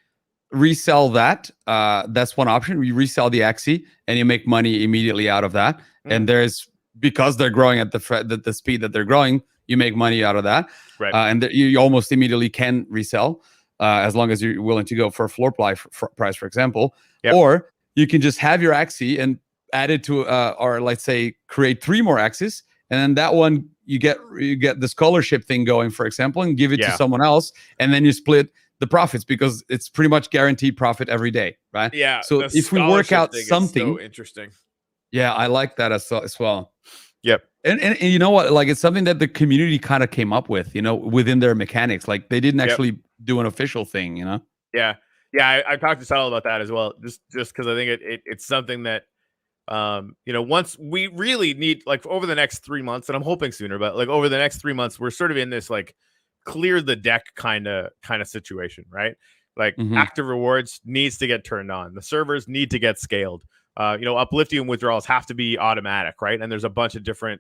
resell that. That's one option. You resell the Axie and you make money immediately out of that. And because they're growing at the speed that they're growing, you make money out of that. Right. And you almost immediately can resell, as long as you're willing to go for a floor price, for example. Or you can just have your Axie and add it to, or let's say create 3 more Axies, and then that one you get the scholarship thing going, for example, and give it to someone else, and then you split the profits, because it's pretty much guaranteed profit every day, right? Yeah. So if we work out something, so interesting. Yeah, I like that as well. Yep. And you know what? Like, it's something that the community kind of came up with, within their mechanics. Like, they didn't actually do an official thing, Yeah. Yeah, I talked to Settle about that as well, just because I think it's something that, once we really need, like, over the next 3 months, and I'm hoping sooner, but like over the next 3 months, we're sort of in this like clear the deck kind of situation, right? Like, active rewards needs to get turned on. The servers need to get scaled. Upliftium withdrawals have to be automatic, right? And there's a bunch of different,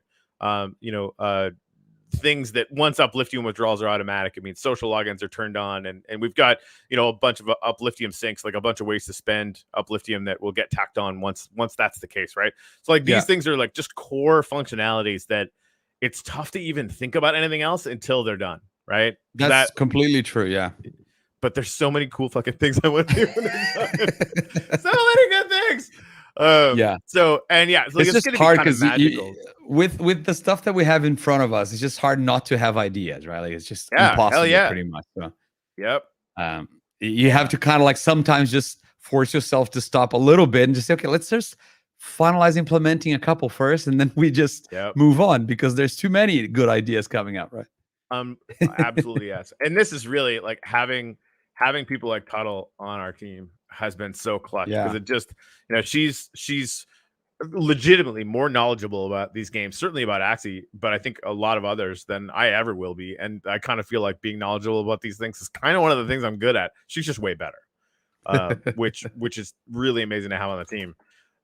things that once upliftium withdrawals are automatic, it means social logins are turned on, and we've got a bunch of upliftium sinks, like a bunch of ways to spend upliftium that will get tacked on once that's the case, right? So like these things are like just core functionalities that it's tough to even think about anything else until they're done, right? That's completely true. Yeah, but there's so many cool fucking things I want to do when they're done. So many good things. So it's just hard because with the stuff that we have in front of us, it's just hard not to have ideas, right? Like, it's just impossible, pretty much. So, you have to kind of like sometimes just force yourself to stop a little bit and just say, okay, let's just finalize implementing a couple first, and then we just move on, because there's too many good ideas coming up, right? Absolutely, yes. And this is really like having people like Cottrell on our team has been so clutch, because it just, she's legitimately more knowledgeable about these games, certainly about Axie, but I think a lot of others than I ever will be. And I kind of feel like being knowledgeable about these things is kind of one of the things I'm good at. She's just way better, which is really amazing to have on the team.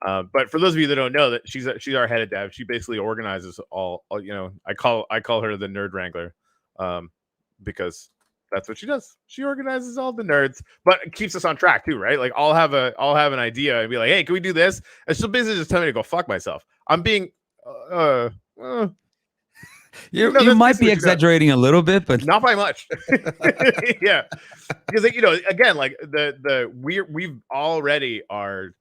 But for those of you that don't know, that she's our head of dev. She basically organizes all I call her the nerd wrangler, because that's what she does. She organizes all the nerds, but it keeps us on track too, right? Like, I'll have an idea and be like, hey, can we do this? And she'll basically just tell me to go fuck myself. I'm being you might be exaggerating a little bit, but not by much. Yeah, because again, like we've already are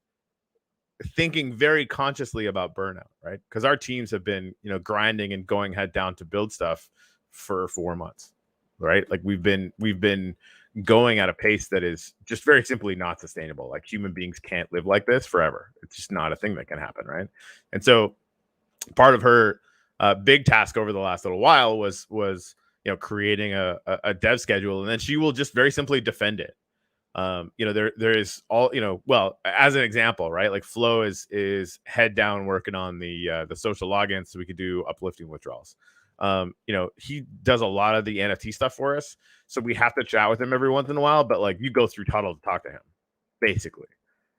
thinking very consciously about burnout, right? Because our teams have been grinding and going head down to build stuff for 4 months. Right, like we've been going at a pace that is just very simply not sustainable. Like, human beings can't live like this forever. It's just not a thing that can happen, right? And so part of her big task over the last little while was creating a dev schedule, and then she will just very simply defend it. There is all, well, as an example, right? Like Flo is head down working on the social login so we could do uplifting withdrawals. He does a lot of the NFT stuff for us, so we have to chat with him every once in a while. But like, you go through Tuttle to talk to him, basically.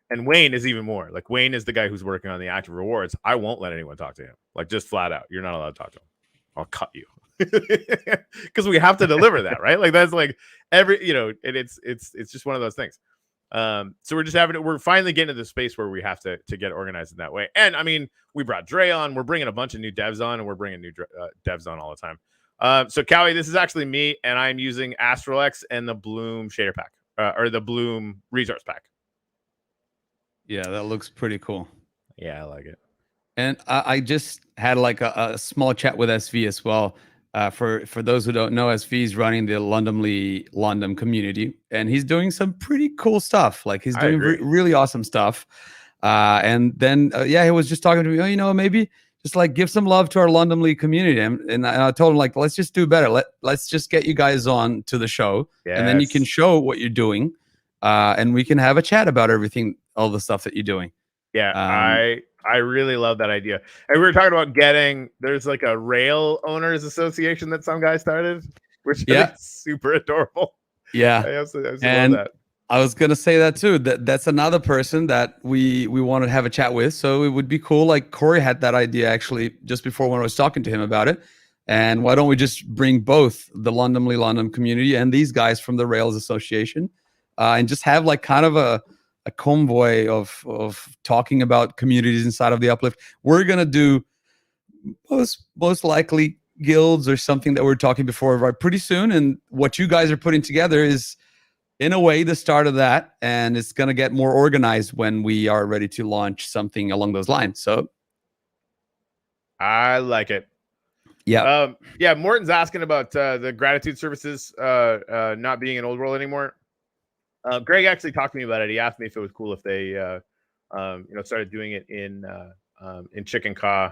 And Wayne is even more. Like, Wayne is the guy who's working on the active rewards. I won't let anyone talk to him. Like, just flat out, you're not allowed to talk to him. I'll cut you. Because we have to deliver that, right? Like, that's like and it's just one of those things. So we're finally getting to the space where we have to get organized in that way. And I mean, we brought Dre on, we're bringing a bunch of new devs on, and we're bringing new devs on all the time. So Cowie, this is actually me, and I'm using Astralex and the Bloom shader pack, or the Bloom resource pack. Yeah, that looks pretty cool. Yeah, I like it. And I just had like a small chat with SV as well. For those who don't know, SV is running the London community, and he's doing some pretty cool stuff. Like, he's doing really awesome stuff. And then he was just talking to me. Maybe just like give some love to our London League community. And I told him, like, let's just do better. Let's just get you guys on to the show, and then you can show what you're doing, and we can have a chat about everything, all the stuff that you're doing. Yeah, I really love that idea. And we were talking about there's like a rail owners association that some guy started, which I think is super adorable. Yeah. I absolutely love that. I was gonna say that too. That's another person that we wanted to have a chat with. So it would be cool. Like, Corey had that idea actually just before when I was talking to him about it. And why don't we just bring both the London community and these guys from the Rails Association, and just have like kind of a convoy of talking about communities inside of the Uplift. We're gonna do most likely guilds or something that we're talking before right pretty soon. And what you guys are putting together is, in a way, the start of that, and it's gonna get more organized when we are ready to launch something along those lines. So I like it. Yeah. Morton's asking about the gratitude services not being in Old World anymore. Greg actually talked to me about it. He asked me if it was cool if they started doing it in Chicken Caw.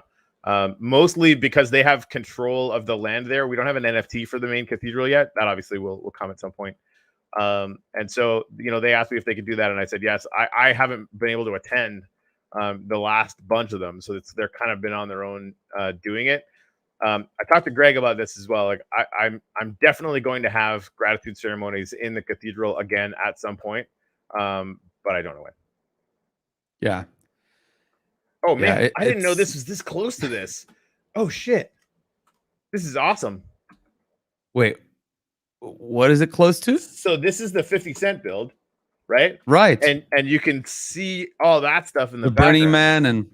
Mostly because they have control of the land there. We don't have an NFT for the main cathedral yet. That obviously will come at some point. And so, they asked me if they could do that, and I said yes. I haven't been able to attend the last bunch of them, so they're kind of been on their own doing it. I talked to Greg about this as well. Like, I'm definitely going to have gratitude ceremonies in the cathedral again at some point, but I don't know when. Yeah. Oh man, I didn't know this was this close to this. Oh shit, this is awesome. Wait, what is it close to? So this is the 50 cent build, right? Right. And you can see all that stuff in the Burning Man, and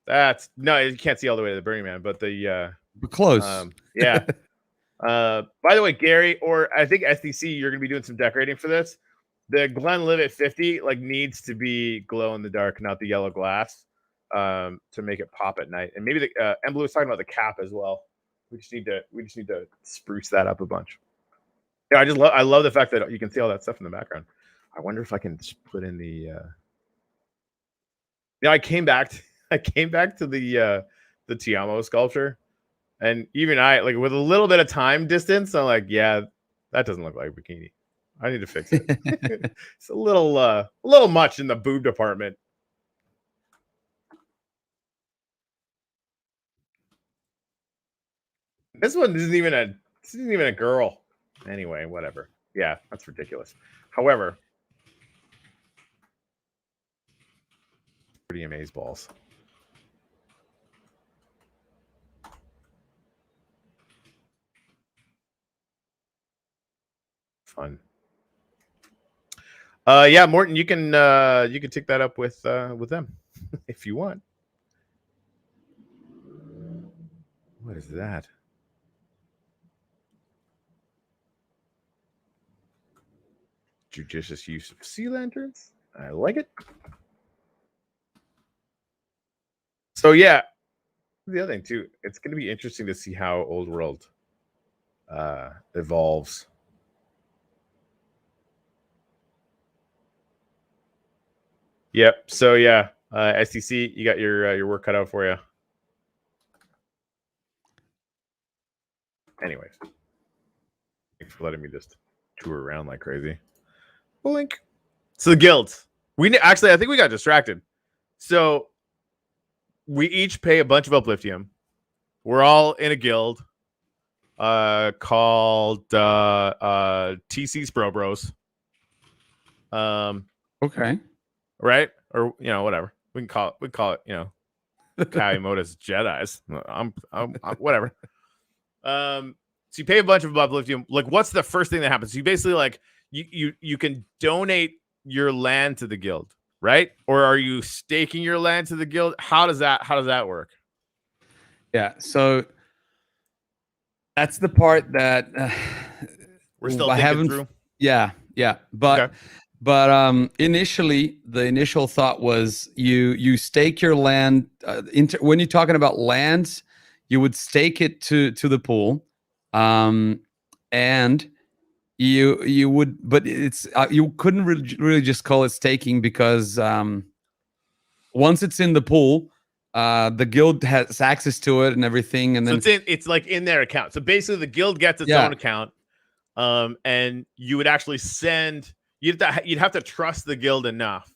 you can't see all the way to the Burning Man, but the close. Yeah. By the way, Gary, or I think SDC, you're gonna be doing some decorating for this. The Glenlivet 50 needs to be glow in the dark, not the yellow glass, to make it pop at night. And maybe the Emblem was talking about the cap as well. We just need to spruce that up a bunch. Yeah, I love the fact that you can see all that stuff in the background. I wonder if I can just put in the I came back to the Tiamo sculpture, and even I, with a little bit of time distance, I'm like, yeah, that doesn't look like a bikini. I need to fix it. It's a little much in the boob department. This one isn't even a girl. Anyway, whatever. Yeah, that's ridiculous. However, pretty amaze balls. Fun. Yeah, Morton, you can take that up with them if you want. What is that? Judicious use of sea lanterns. I like it. So yeah, the other thing too, it's going to be interesting to see how Old World evolves. Yep. So yeah, STC, you got your work cut out for you. Anyways, thanks for letting me just tour around like crazy. Blink. So the guilds. Actually, I think we got distracted. So we each pay a bunch of upliftium. We're all in a guild called TC's Pro Bros. Okay. Right? Or whatever. We can call it, Kaimoto's Jedi's. I'm whatever. So you pay a bunch of upliftium. Like, what's the first thing that happens? You basically like you can donate your land to the guild, right? Or are you staking your land to the guild? How does that work? Yeah, so that's the part that we're still thinking through. Yeah, but okay. But initially, the initial thought was you stake your land. When you're talking about lands, you would stake it to the pool, and you would, but it's you couldn't really just call it staking because once it's in the pool, the guild has access to it and everything, and then it's like in their account. So basically, the guild gets its own account, and you would actually send. You'd have to trust the guild enough,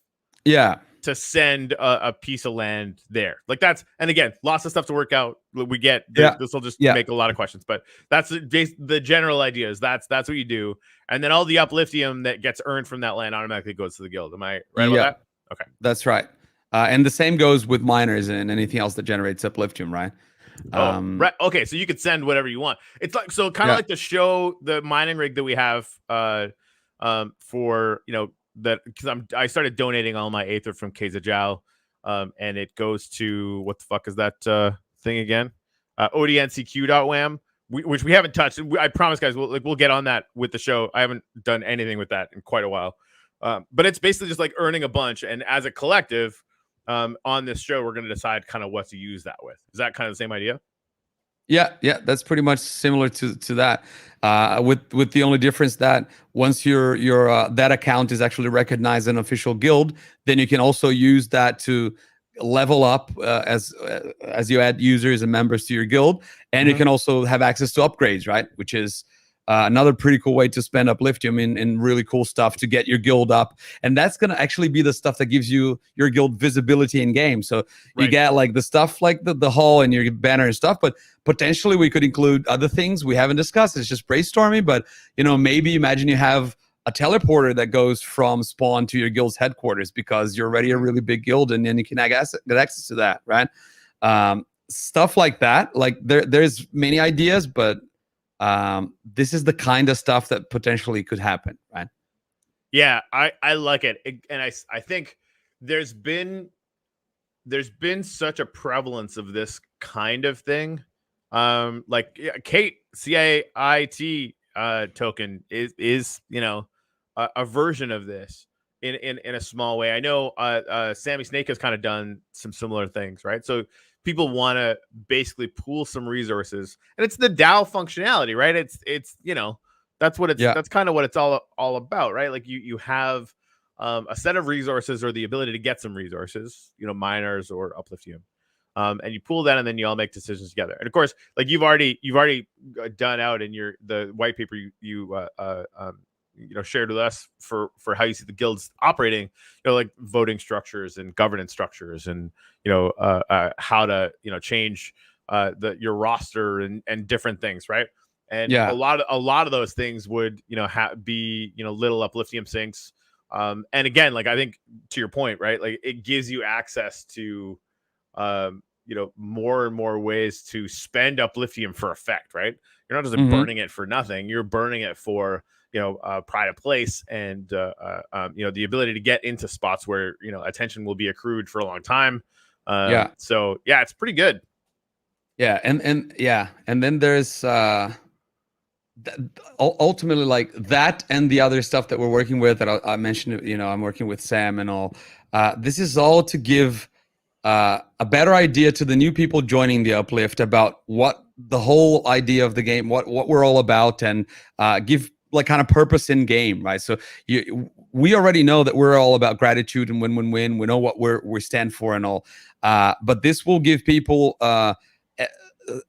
to send a piece of land there. Like that's, and again, lots of stuff to work out. We get this will just make a lot of questions, but that's the general idea. Is that's what you do, and then all the upliftium that gets earned from that land automatically goes to the guild. Am I right about that? Okay, that's right. And the same goes with miners and anything else that generates upliftium, right? Right. Okay, so you could send whatever you want. It's like kind of like the mining rig that we have for that, because I started donating all my Aether from Kezajao, and it goes to, what the fuck is that thing again? ODNCQ.wham, which we haven't touched. I promise, guys, we'll get on that with the show. I haven't done anything with that in quite a while, but it's basically just like earning a bunch, and as a collective, on this show, we're going to decide kind of what to use that with. Is that kind of the same idea? Yeah, that's pretty much similar to that. With the only difference that once your that account is actually recognized an official guild, then you can also use that to level up as you add users and members to your guild, and you can also have access to upgrades, right? Which is another pretty cool way to spend upliftium in really cool stuff to get your guild up, and that's gonna actually be the stuff that gives you your guild visibility in game. So you get like the stuff like the hall and your banner and stuff, but potentially we could include other things we haven't discussed. It's just brainstorming, but maybe imagine you have a teleporter that goes from spawn to your guild's headquarters because you're already a really big guild, and then you can get access to that, right? Stuff like that. Like there's many ideas, but this is the kind of stuff that potentially could happen, right? Yeah, I like it, and I think there's been such a prevalence of this kind of thing. Like Kate CAIT token is a version of this in a small way. I know Sammy Snake has kind of done some similar things, right? So people want to basically pool some resources, and it's the DAO functionality, right? It's that's what it's that's kind of what it's all about, right? Like you have a set of resources or the ability to get some resources, miners or upliftium, and you pool that, and then you all make decisions together. And of course, like you've already done out in the white paper you shared with us for how you see the guilds operating, like voting structures and governance structures, and how to change your roster and different things, right? And a lot of those things would be little upliftium sinks, and again, like I think to your point, right, like it gives you access to more and more ways to spend upliftium for effect, right? You're not just burning it for nothing, you're burning it for pride of place, and the ability to get into spots where attention will be accrued for a long time. So it's pretty good. And then there's ultimately like that, and the other stuff that we're working with that I mentioned. I'm working with Sam and all. This is all to give a better idea to the new people joining the Uplift about what the whole idea of the game, what we're all about, and give like kind of purpose in game, right? So we already know that we're all about gratitude and win-win-win. We know what we stand for and all, but this will give people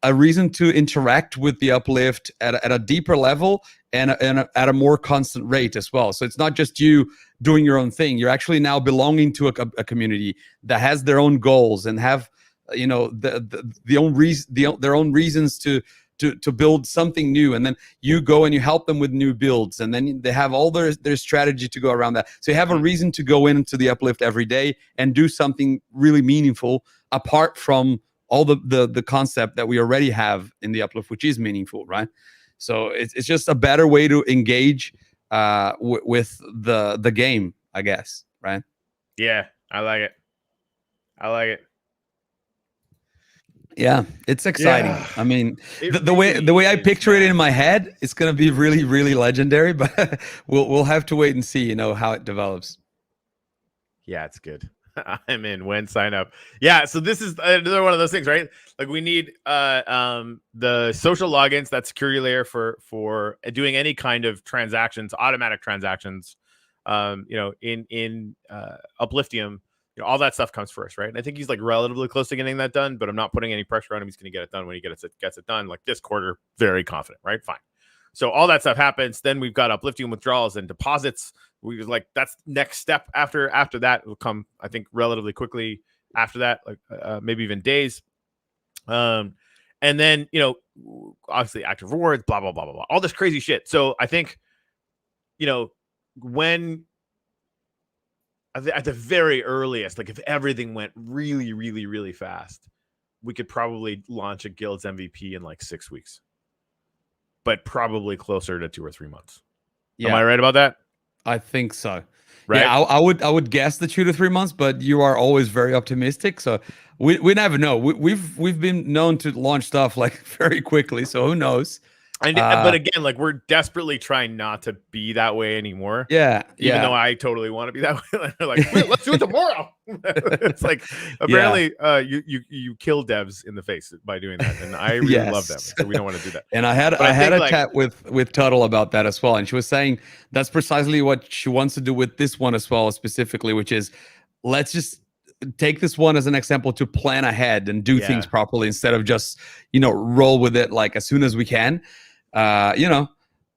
a reason to interact with the uplift at a deeper level and at a more constant rate as well. So it's not just you doing your own thing. You're actually now belonging to a community that has their own goals and have, you know, their own reasons to build something new, and then you go and you help them with new builds, and then they have all their strategy to go around that. So you have a reason to go into the uplift every day and do something really meaningful apart from all the concept that we already have in the uplift, which is meaningful, right? So it's just a better way to engage with the game, I guess, right? Yeah, I like it. I like it. Yeah, it's exciting. Yeah, I mean, the really way I is, picture it man. in my head, it's gonna be really, really legendary. But we'll have to wait and see, you know, how it develops. Yeah, it's good. I'm in. When sign up. Yeah, so this is another one of those things, right? Like we need the social logins, that security layer for doing any kind of transactions, automatic transactions. You know, in Upliftium, you know, all that stuff comes first, right? And I think he's like relatively close to getting that done, but I'm not putting any pressure on him. He's going to get it done when he gets it done. Like this quarter, very confident, right? Fine. So all that stuff happens. Then we've got Upliftium withdrawals and deposits. We was like, that's next step after that will come, I think, relatively quickly after that, like maybe even days. And then, you know, obviously active rewards, blah, blah, blah, blah, blah, all this crazy shit. So I think, you know, when at the very earliest, like if everything went really, really, really fast, we could probably launch a guild's MVP in like 6 weeks, but probably closer to 2 or 3 months. Yeah. Am I right about that? I think so. Right? Yeah, I would guess the 2 to 3 months, but you are always very optimistic. So we never know. We've been known to launch stuff like very quickly. So who knows? But again, like we're desperately trying not to be that way anymore. Yeah. Even though I totally want to be that way. Like, let's do it tomorrow. It's like apparently you kill devs in the face by doing that. And I really love them. So we don't want to do that. And I had a chat with Tuttle about that as well. And she was saying that's precisely what she wants to do with this one as well, specifically, which is let's just take this one as an example to plan ahead and do things properly instead of just, you know, roll with it like as soon as we can. You know,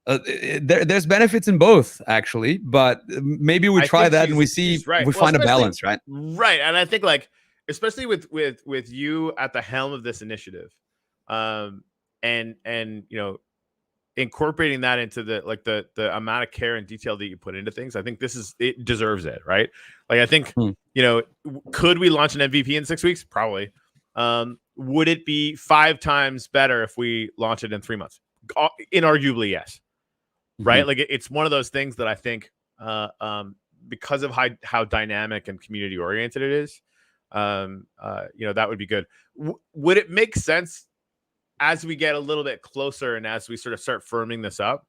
there's benefits in both actually, but maybe we try that and we see we find a balance, right? Right. And I think like, especially with you at the helm of this initiative, and you know, incorporating that into the amount of care and detail that you put into things, I think it deserves it, right? Like I think, you know, could we launch an MVP in 6 weeks? Probably. Would it be 5 times better if we launch it in 3 months? Inarguably, yes. Right? Like it's one of those things that I think because of how dynamic and community oriented it is, you know, that would be good. Would it make sense as we get a little bit closer and as we sort of start firming this up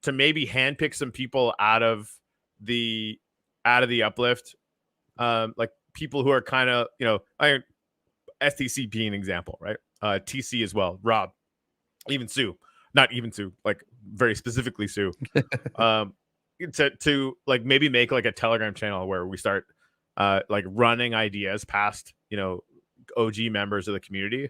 to maybe handpick some people out of the uplift, like people who are kind of, you know, STC being an example, right? TC as well, Rob, even Sue. Not even Sue, like very specifically Sue, to like maybe make like a Telegram channel where we start like running ideas past, you know, OG members of the community,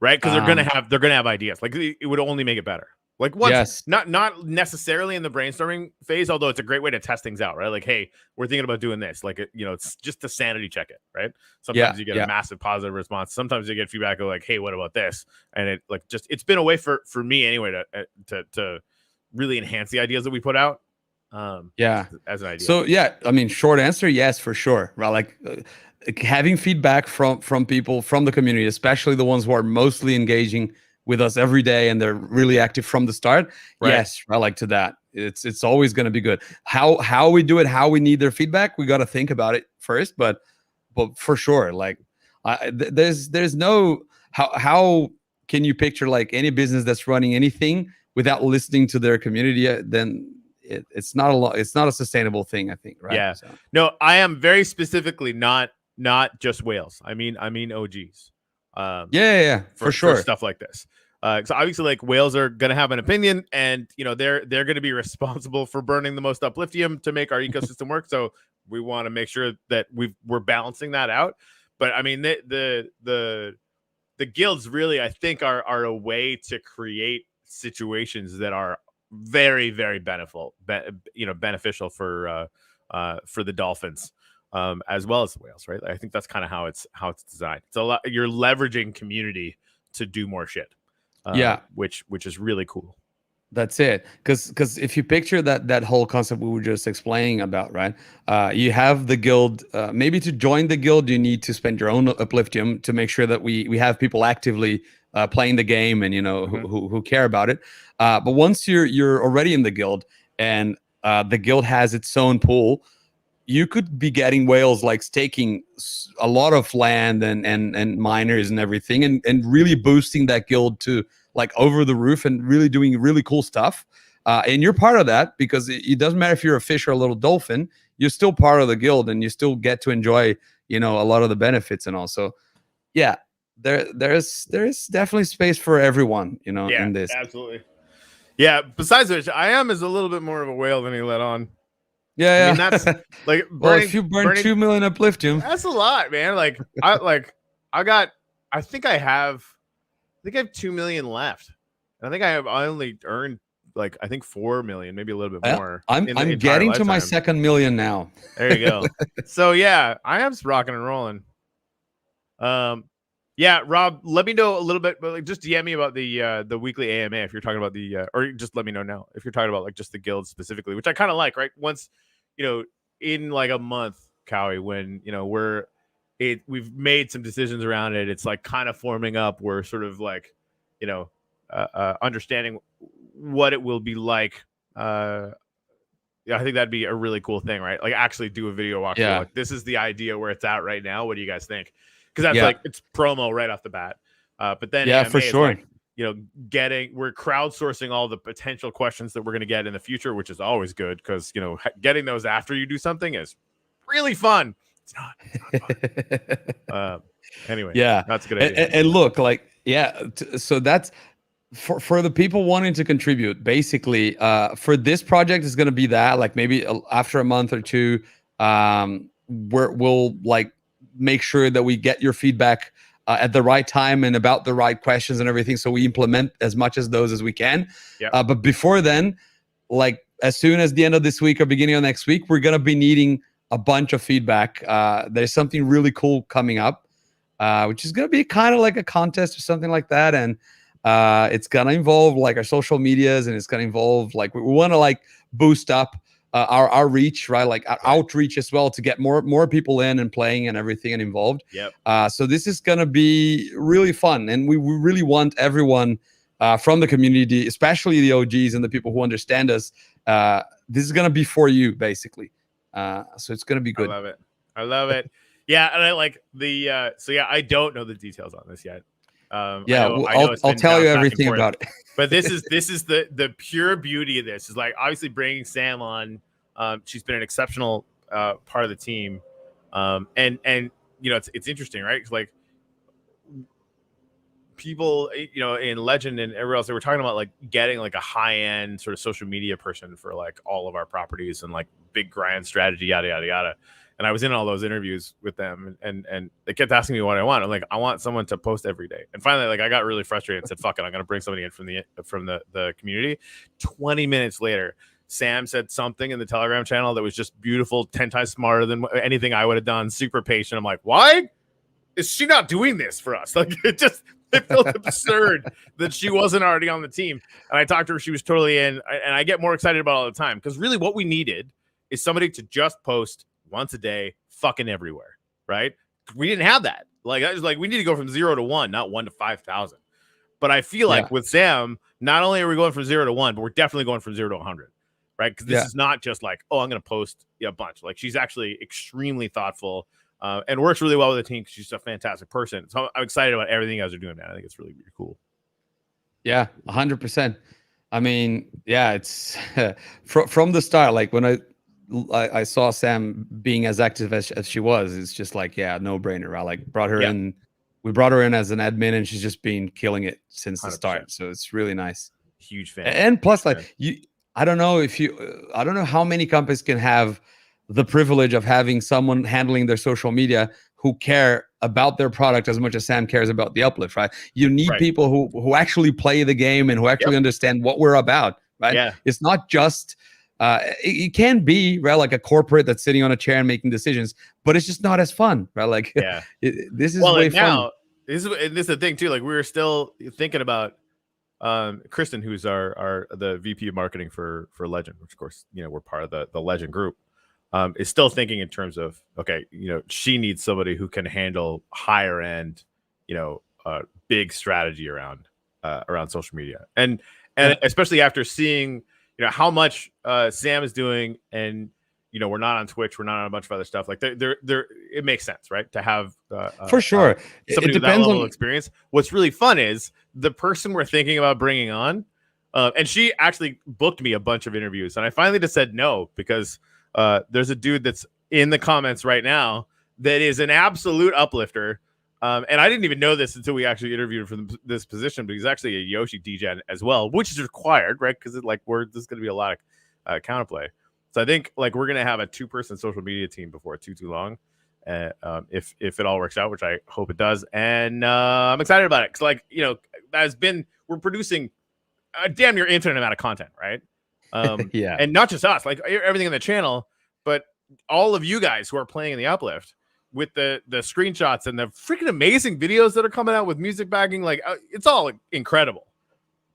right? Because they're gonna have ideas. Like it would only make it better. Like once, not necessarily in the brainstorming phase, although it's a great way to test things out, right? Like, hey, we're thinking about doing this. Like, you know, it's just to sanity check it, right? Sometimes you get a massive positive response. Sometimes you get feedback of like, hey, what about this? And it like just it's been a way for me anyway to really enhance the ideas that we put out. As an idea. So I mean, short answer, yes, for sure. Right, like having feedback from people from the community, especially the ones who are mostly engaging with us every day and they're really active from the start. Right. Yes, I like to that. It's always going to be good. How we do it, how we need their feedback, we got to think about it first. But for sure, like there's no how can you picture like any business that's running anything without listening to their community? Then it's not a sustainable thing, I think. Right? Yeah. So. No, I am very specifically not just whales. I mean OGs. For sure. For stuff like this. So obviously, like whales are going to have an opinion, and you know they're going to be responsible for burning the most upliftium to make our ecosystem work. So we want to make sure that we're balancing that out. But I mean, the the guilds really, I think, are a way to create situations that are very, very beneficial for the Dolphins, as well as the Whales, right? I think that's kind of how it's designed. It's a lot. You're leveraging community to do more shit. Which is really cool. That's it. Because if you picture that whole concept we were just explaining about, right? You have the guild. Maybe to join the guild, you need to spend your own upliftium to make sure that we have people actively playing the game and who care about it. But once you're already in the guild and the guild has its own pool, you could be getting whales like staking a lot of land and miners and everything, and really boosting that guild to like over the roof and really doing really cool stuff. And you're part of that because it doesn't matter if you're a fish or a little dolphin, you're still part of the guild and you still get to enjoy, a lot of the benefits. And also, yeah, there's definitely space for everyone, in this. Absolutely. Yeah. Besides which, I is a little bit more of a whale than he let on. Yeah, I mean, that's like well, if you burn 2 million upliftium, that's a lot, man. Like I think I have 2 million left. I think I only earned like I think 4 million, maybe a little bit more. I'm getting to my second million now. There you go. So yeah, I am rocking and rolling. Yeah, Rob, let me know a little bit, but like just DM me about the weekly AMA if you're talking about or just let me know now if you're talking about like just the guild specifically, which I kind of like, right? Once, in like a month, Cowie, when we've made some decisions around it, it's like kind of forming up. We're sort of like, understanding what it will be like. I think that'd be a really cool thing, right? Like actually do a video walkthrough. Yeah. Like this is the idea where it's at right now. What do you guys think? Because that's like it's promo right off the bat. But then AMA for sure. Like, we're crowdsourcing all the potential questions that we're going to get in the future, which is always good because getting those after you do something is really fun. It's not fun. Anyway, that's a good idea. And look, like, so that's for the people wanting to contribute. Basically, for this project is going to be that, like maybe after a month or two, we'll like make sure that we get your feedback at the right time and about the right questions and everything, so we implement as much as those as we can. But before then, like as soon as the end of this week or beginning of next week, we're gonna be needing a bunch of feedback. There's something really cool coming up, which is gonna be kind of like a contest or something like that, and it's gonna involve like our social medias, and it's gonna involve like we want to like boost up our reach, right? Like our outreach as well, to get more people in and playing and everything and involved. So this is gonna be really fun, and we really want everyone from the community, especially the OGs and the people who understand us. This is gonna be for you, basically. So it's gonna be good. I love it. Yeah, and I like the. So yeah, I don't know the details on this yet. I'll tell you everything about it. But this is the pure beauty of this is like obviously bringing Sam on. She's been an exceptional part of the team, and it's interesting, right? It's like people in Legend and everywhere else, they were talking about like getting like a high end sort of social media person for like all of our properties and like big grand strategy, yada yada yada. And I was in all those interviews with them, and they kept asking me what I want. I'm like, I want someone to post every day. And finally, like, I got really frustrated and said, "Fuck it, I'm gonna bring somebody in from the community." 20 minutes later, Sam said something in the Telegram channel that was just beautiful, 10 times smarter than anything I would have done. Super patient. I'm like, why is she not doing this for us? Like, it felt absurd that she wasn't already on the team. And I talked to her; she was totally in. And I get more excited about it all the time because really, what we needed is somebody to just post once a day, fucking everywhere, right? We didn't have that. Like, I was like, we need to go from 0 to 1, not 1 to 5,000. But I feel like with Sam, not only are we going from 0 to 1, but we're definitely going from 0 to 100, right? Because this is not just like, oh, I'm going to post a bunch. Like, she's actually extremely thoughtful and works really well with the team because she's a fantastic person. So I'm excited about everything you guys are doing, man. I think it's really, really cool. Yeah, 100%. I mean, yeah, it's from the start, like when I saw Sam being as active as she was, it's just like, no brainer. I like brought her in. We brought her in as an admin, and she's just been killing it since the start. So it's really nice. Huge fan. And plus, like I don't know how many companies can have the privilege of having someone handling their social media who care about their product as much as Sam cares about the uplift, right? You need people who actually play the game and who actually understand what we're about, right? Yeah. It's not just it can be, right, like a corporate that's sitting on a chair and making decisions, but it's just not as fun, right? Like, this is way fun. This is the thing too. Like, we were still thinking about Kristen, who's the VP of marketing for Legend, which of course, you know, we're part of the Legend group. Is still thinking in terms of, okay, you know, she needs somebody who can handle higher end, you know, big strategy around social media, and especially after seeing, you know, how much Sam is doing, and, you know, we're not on Twitch, we're not on a bunch of other stuff. Like, it makes sense, right, to have for sure somebody with that level of experience. What's really fun is the person we're thinking about bringing on, and she actually booked me a bunch of interviews, and I finally just said no, because there's a dude that's in the comments right now that is an absolute uplifter. And I didn't even know this until we actually interviewed for this position, but he's actually a Yoshi DJ as well, which is required, right? Because there's going to be a lot of counterplay. So I think, like, we're going to have a 2-person social media team before too long, if it all works out, which I hope it does. And I'm excited about it, because, like, you know, we're producing a damn near infinite amount of content, right? And not just us, like everything in the channel, but all of you guys who are playing in the uplift, with the screenshots and the freaking amazing videos that are coming out with music backing. Like, it's all incredible.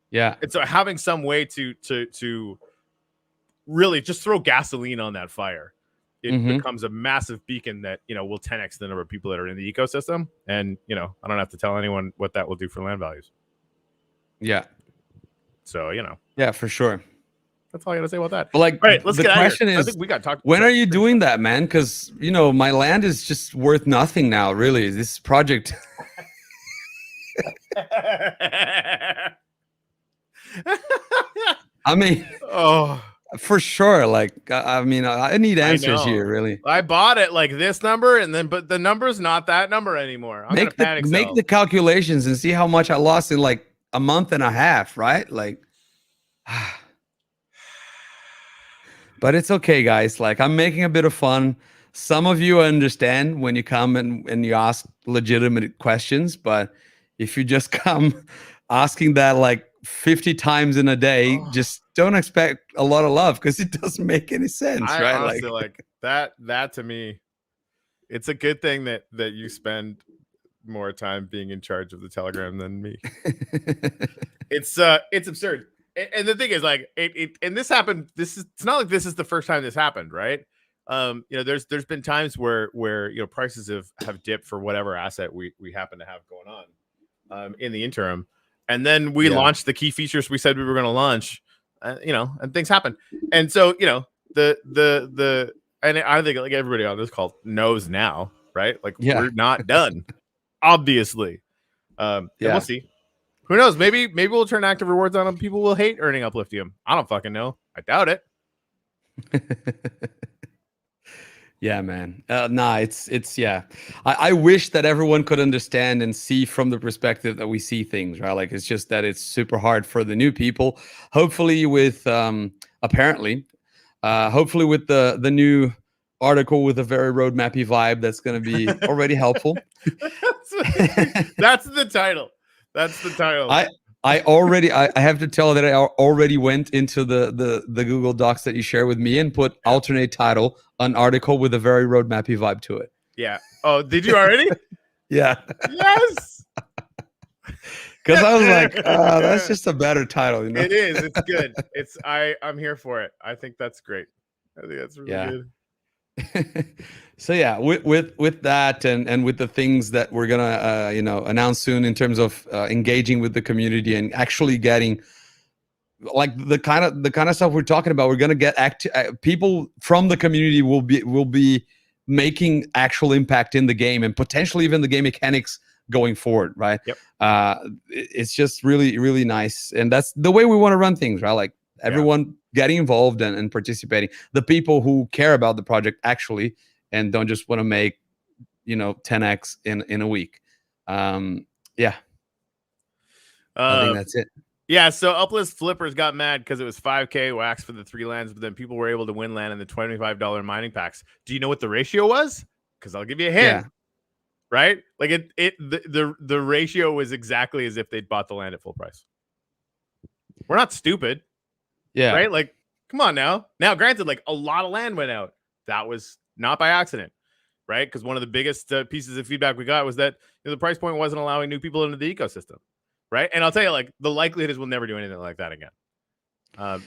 Yeah. And so having some way to really just throw gasoline on that fire, it becomes a massive beacon that, you know, will 10x the number of people that are in the ecosystem. And, you know, I don't have to tell anyone what that will do for land values. Yeah. So, you know. Yeah, for sure. That's all I got to say about that. But, like, all right, let's the get question out of here. is, I think we got to talk. When are you doing that, man? Because, you know, my land is just worth nothing now, really. This project. I mean, for sure. Like, I mean, I need answers here, really. I bought it like this number, but the number's not that number anymore. Make the calculations and see how much I lost in like a month and a half, right? Like. But it's okay, guys. Like, I'm making a bit of fun. Some of you understand when you come and you ask legitimate questions, but if you just come asking that like 50 times in a day, just don't expect a lot of love, because it doesn't make any sense, right? Honestly, like that to me, it's a good thing that you spend more time being in charge of the Telegram than me. It's absurd. And the thing is, like, and this happened. It's not like this is the first time this happened, right? You know, there's been times where you know, prices have dipped for whatever asset we happen to have going on in the interim, and then we launched the key features we said we were going to launch, you know, and things happen. And so, you know, and I think, like, everybody on this call knows now, right? Like, we're not done, obviously. We'll see. Who knows? Maybe we'll turn active rewards on them. People will hate earning Upliftium. I don't fucking know. I doubt it. Yeah, man. It's yeah. I wish that everyone could understand and see from the perspective that we see things, right? Like, it's just that it's super hard for the new people. Hopefully with hopefully with the new article with a very roadmappy vibe, that's going to be already helpful. That's the title. That's the title. I have to tell that I already went into the Google Docs that you share with me and put alternate title, an article with a very roadmappy vibe to it. Yeah. Oh, did you already? Yeah. Yes. Because I was like, that's just a better title. You know? It is. It's good. I'm here for it. I think that's great. I think that's really good. So yeah, with that and with the things that we're gonna you know, announce soon in terms of engaging with the community and actually getting like the kind of stuff we're talking about, we're gonna get people from the community will be making actual impact in the game and potentially even the game mechanics going forward, right? Yep. It's just really, really nice, and that's the way we want to run things, right? Like, everyone getting involved and participating, the people who care about the project actually, and don't just want to make, you know, 10x in a week. I think that's it. Yeah, so Uplist Flippers got mad because it was 5K wax for the 3 lands, but then people were able to win land in the $25 mining packs. Do you know what the ratio was? Because I'll give you a hint. right? Like the ratio was exactly as if they'd bought the land at full price. We're not stupid. Yeah. Right? Like, come on now. Now, granted, like a lot of land went out. That was not by accident, right? Because one of the biggest pieces of feedback we got was that the price point wasn't allowing new people into the ecosystem, right? And I'll tell you, like, the likelihood is we'll never do anything like that again.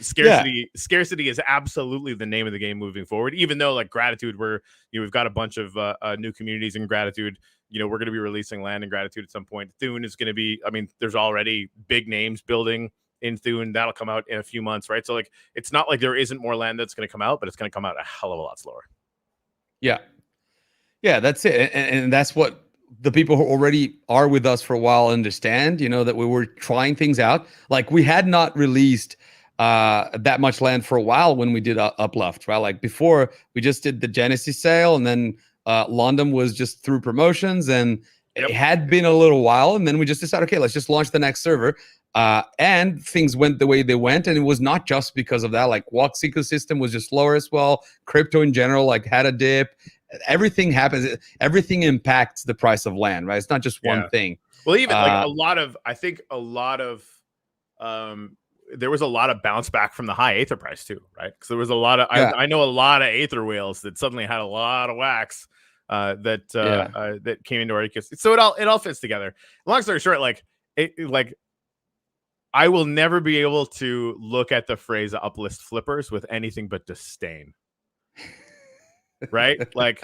Scarcity is absolutely the name of the game moving forward. Even though, like, Gratitude, we've got a bunch of new communities in Gratitude. We're going to be releasing land in Gratitude at some point. Thune is going to be. I mean, there's already big names building in Thune. That'll come out in a few months, right? So, like, it's not like there isn't more land that's going to come out, but it's going to come out a hell of a lot slower. Yeah, that's it, and that's what the people who already are with us for a while understand. That we were trying things out. Like, we had not released that much land for a while when we did Uplift, right? Like, before, we just did the Genesis sale, and then London was just through promotions, and it had been a little while, and then we just decided, okay, let's just launch the next server. And things went the way they went, and it was not just because of that. Like, Walk's ecosystem was just lower as well. Crypto in general, like, had a dip. Everything happens. Everything impacts the price of land, right? It's not just one thing. Well, even like there was a lot of bounce back from the high Aether price too, right? Because there was a lot of I know a lot of Aether whales that suddenly had a lot of wax that came into our ecosystem. So it all fits together. Long story short, I will never be able to look at the phrase uplist flippers with anything but disdain. Right? Like,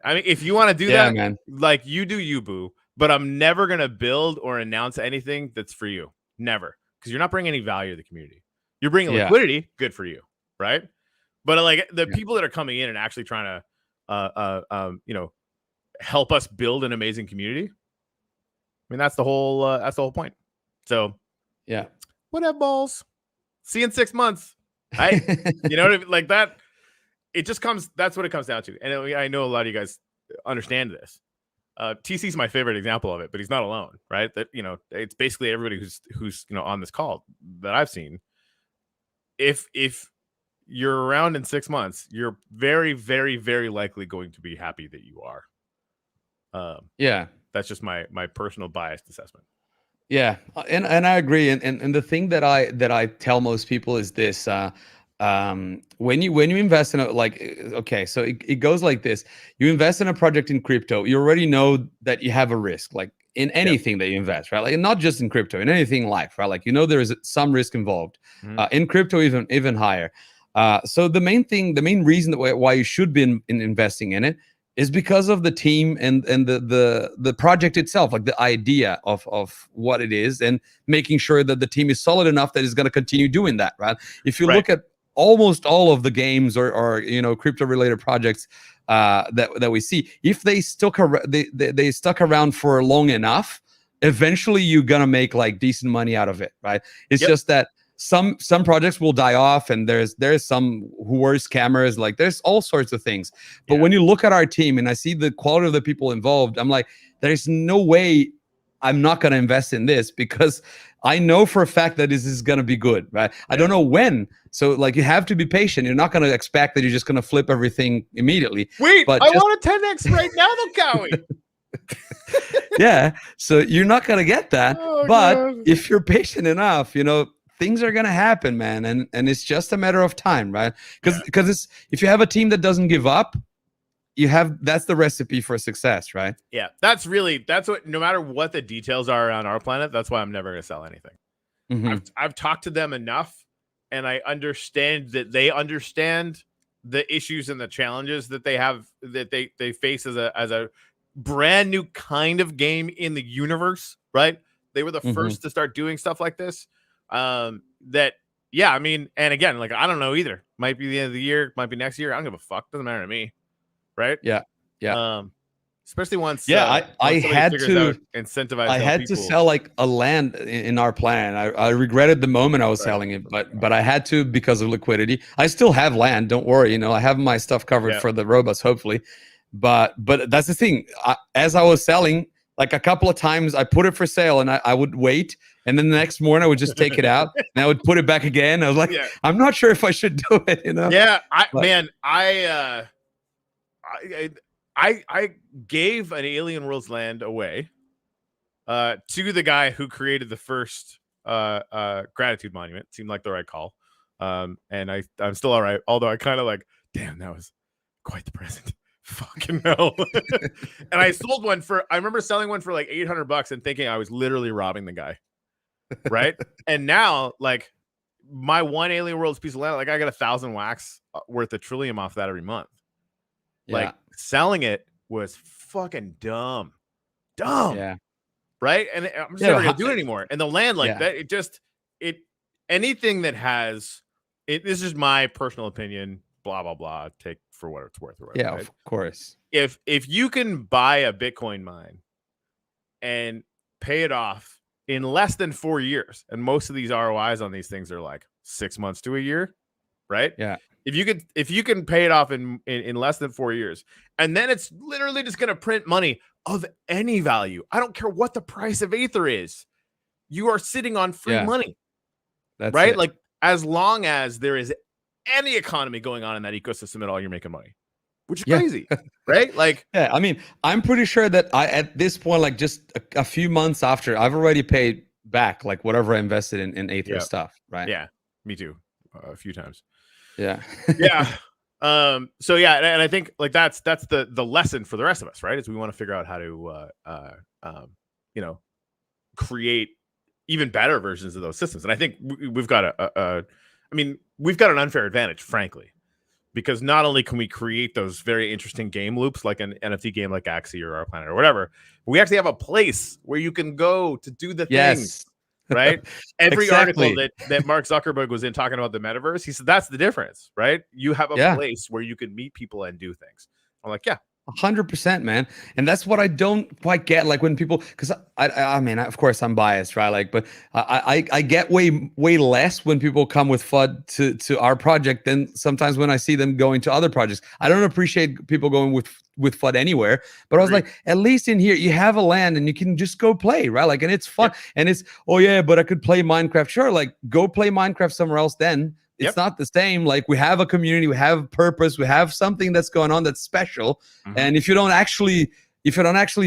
I mean, if you want to do that, man, like, you do you, boo. But I'm never going to build or announce anything that's for you. Never. Because you're not bringing any value to the community. You're bringing liquidity. Good for you. Right? But, like, the people that are coming in and actually trying to, help us build an amazing community. I mean, that's the whole point. So, yeah. What up, balls? See you in 6 months. Right? You know what I mean? Like that. It just comes. That's what it comes down to. And I know a lot of you guys understand this. TC's my favorite example of it, but he's not alone, right? That it's basically everybody who's on this call that I've seen. If you're around in 6 months, you're very, very, very likely going to be happy that you are. That's just my personal biased assessment. Yeah, and I agree. And the thing that I tell most people is this: when you invest in so it goes like this. You invest in a project in crypto, you already know that you have a risk, like in anything that you invest, right? Like, not just in crypto, in anything in life, right? Like, there is some risk involved. In crypto, even higher. So the main reason why you should be investing in it is because of the team and the project itself, like the idea of what it is, and making sure that the team is solid enough that it's going to continue doing that, right? If you look at almost all of the games or crypto related projects that we see, if they stuck around for long enough, eventually you're gonna make like decent money out of it, right? It's just that some projects will die off, and there's some who are scammers. Like, there's all sorts of things. But when you look at our team and I see the quality of the people involved, I'm like, there's no way I'm not going to invest in this, because I know for a fact that this is going to be good, right? I don't know when. So, like, you have to be patient. You're not going to expect that you're just going to flip everything immediately. Wait, I want a 10x right now, though, Cowie. Yeah, so you're not going to get that. But if you're patient enough, things are going to happen, man. And it's just a matter of time, right? Because if you have a team that doesn't give up, that's the recipe for success, right? Yeah, that's what, no matter what the details are on our planet, that's why I'm never going to sell anything. I've talked to them enough, and I understand that they understand the issues and the challenges that they have, that they face as a brand new kind of game in the universe, right? They were the first to start doing stuff like this. I mean, and again, like, I don't know either. Might be the end of the year, might be next year. I don't give a fuck. Doesn't matter to me. Right? Yeah. Especially once I had to incentivize. I had to sell like a land in our plan. I regretted the moment I was selling it, but I had to because of liquidity. I still have land. Don't worry. I have my stuff covered for the robots, hopefully. But that's the thing. As I was selling, like, a couple of times I put it for sale and I would wait, and then the next morning I would just take it out and I would put it back again. I was like, I'm not sure if I should do it. Yeah, I gave an Alien Worlds land away to the guy who created the first gratitude monument. Seemed like the right call. And I'm still all right, although I kind of like, damn, that was quite the present. Fucking hell. And I sold one I remember selling one for like $800 and thinking I was literally robbing the guy. Right. And now, like, my one Alien Worlds piece of land, like, I got 1,000 wax worth of Trillium off that every month. Like, selling it was fucking dumb. Yeah. Right. And I'm just never gonna do it anymore. And the land, like that, anything that has it, this is my personal opinion, blah blah blah, take for what it's worth or whatever. Yeah, right? Of course. If you can buy a Bitcoin mine and pay it off in less than 4 years, and most of these ROIs on these things are like 6 months to a year, right? Yeah. If you can pay it off in less than 4 years, and then it's literally just going to print money of any value. I don't care what the price of Aether is. You are sitting on free money. That's right. It. Like, as long as there is any economy going on in that ecosystem at all, you're making money, which is crazy, right? Like, yeah, I mean, I'm pretty sure that at this point, like just a few months after, I've already paid back like whatever I invested in Aether stuff, right? Yeah, me too, a few times. Yeah. Yeah. So yeah, and I think like that's the lesson for the rest of us, right? Is we want to figure out how to create even better versions of those systems. And I think we've got we've got an unfair advantage, frankly, because not only can we create those very interesting game loops like an NFT game like Axie or Our Planet or whatever, but we actually have a place where you can go to do the things. Right. Every article that Mark Zuckerberg was in talking about the metaverse, he said that's the difference, right? You have a place where you can meet people and do things. I'm like, 100%, man. And that's what I don't quite get. Like when people, because I mean, of course I'm biased, right? Like, but I get way less when people come with FUD to our project than sometimes when I see them going to other projects. I don't appreciate people going with FUD anywhere, but I was like, at least in here you have a land and you can just go play, right? Like, and it's fun. And it's, oh yeah, but I could play Minecraft. Sure, like go play Minecraft somewhere else then. It's not the same. Like, we have a community, we have purpose, we have something that's going on that's special. And if you don't actually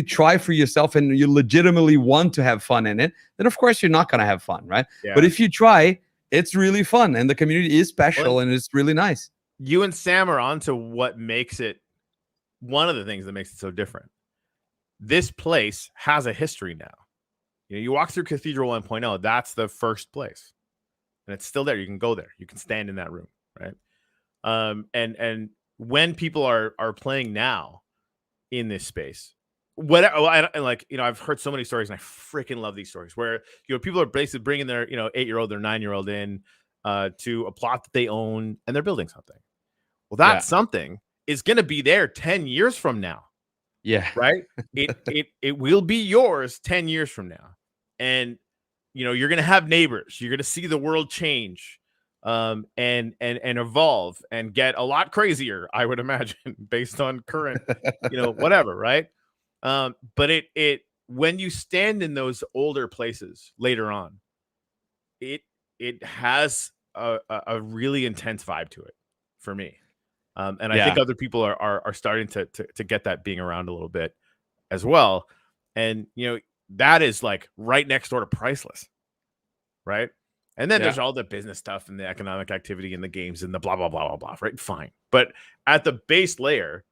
try for yourself and you legitimately want to have fun in it, then of course you're not going to have fun, right? But if you try, it's really fun and the community is special and it's really nice. You and Sam are onto what makes it one of the things that makes it so different. This place has a history now. You walk through Cathedral 1.0, that's the first place. And it's still there. You can go there. You can stand in that room, right? And when people are playing now in this space, I've heard so many stories, and I freaking love these stories where people are basically bringing their 8-year-old, their 9-year-old in to a plot that they own, and they're building something. Well, that something is going to be there 10 years from now. Yeah, right. It will be yours 10 years from now, and you're going to have neighbors. You're going to see the world change and evolve and get a lot crazier, I would imagine, based on current, whatever. Right. But when you stand in those older places later on, it has a really intense vibe to it for me. And I think other people are starting to get that being around a little bit as well. And, that is like right next door to priceless, right? And then there's all the business stuff and the economic activity and the games and the blah blah blah blah blah, right? Fine, but at the base layer,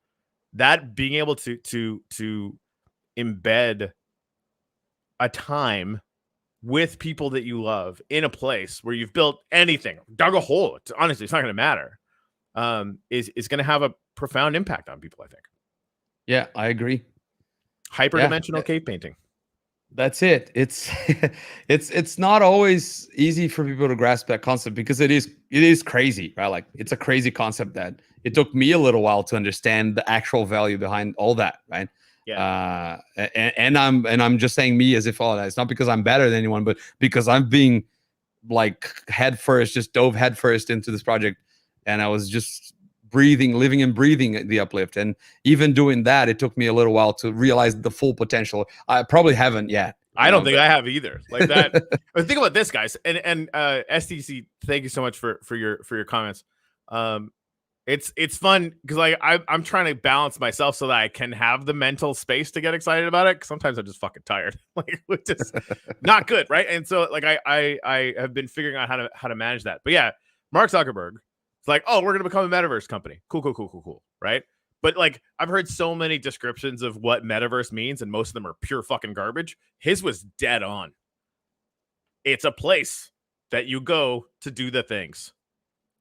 that being able to embed a time with people that you love in a place where you've built anything, dug a hole, honestly, it's not going to matter. Is going to have a profound impact on people, I think. Yeah, I agree. Hyperdimensional cave painting. That's it. It's not always easy for people to grasp that concept because it is crazy, right? Like, it's a crazy concept that it took me a little while to understand the actual value behind all that, right? Yeah. And I'm just saying me as if all that. It's not because I'm better than anyone, but because I'm being like just dove headfirst into this project, and I was just living and breathing the Uplift. And even doing that, it took me a little while to realize the full potential. I probably haven't yet. I don't think I have either. Like that. Think about this, guys. And STC, thank you so much for your comments. It's fun because like I'm trying to balance myself so that I can have the mental space to get excited about it. Cause sometimes I'm just fucking tired, like which is not good, right? And so like I have been figuring out how to manage that. But yeah, Mark Zuckerberg, it's like, oh, we're gonna become a metaverse company. Cool, right? But like I've heard so many descriptions of what metaverse means, and most of them are pure fucking garbage. His was dead on. It's a place that you go to do the things,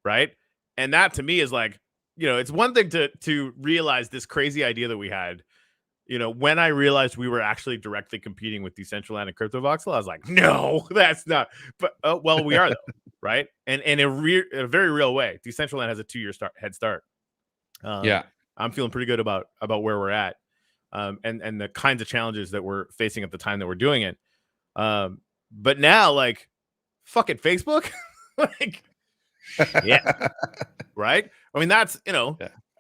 right? And that to me is like, it's one thing to realize this crazy idea that we had. When I realized we were actually directly competing with Decentraland and CryptoVoxel, I was like, no, that's not. But well, we are though, right? And in a very real way, Decentraland has a 2-year head start. Yeah, I'm feeling pretty good about where we're at, and the kinds of challenges that we're facing at the time that we're doing it. But now, like, fucking Facebook, like, yeah, right. I mean, that's yeah.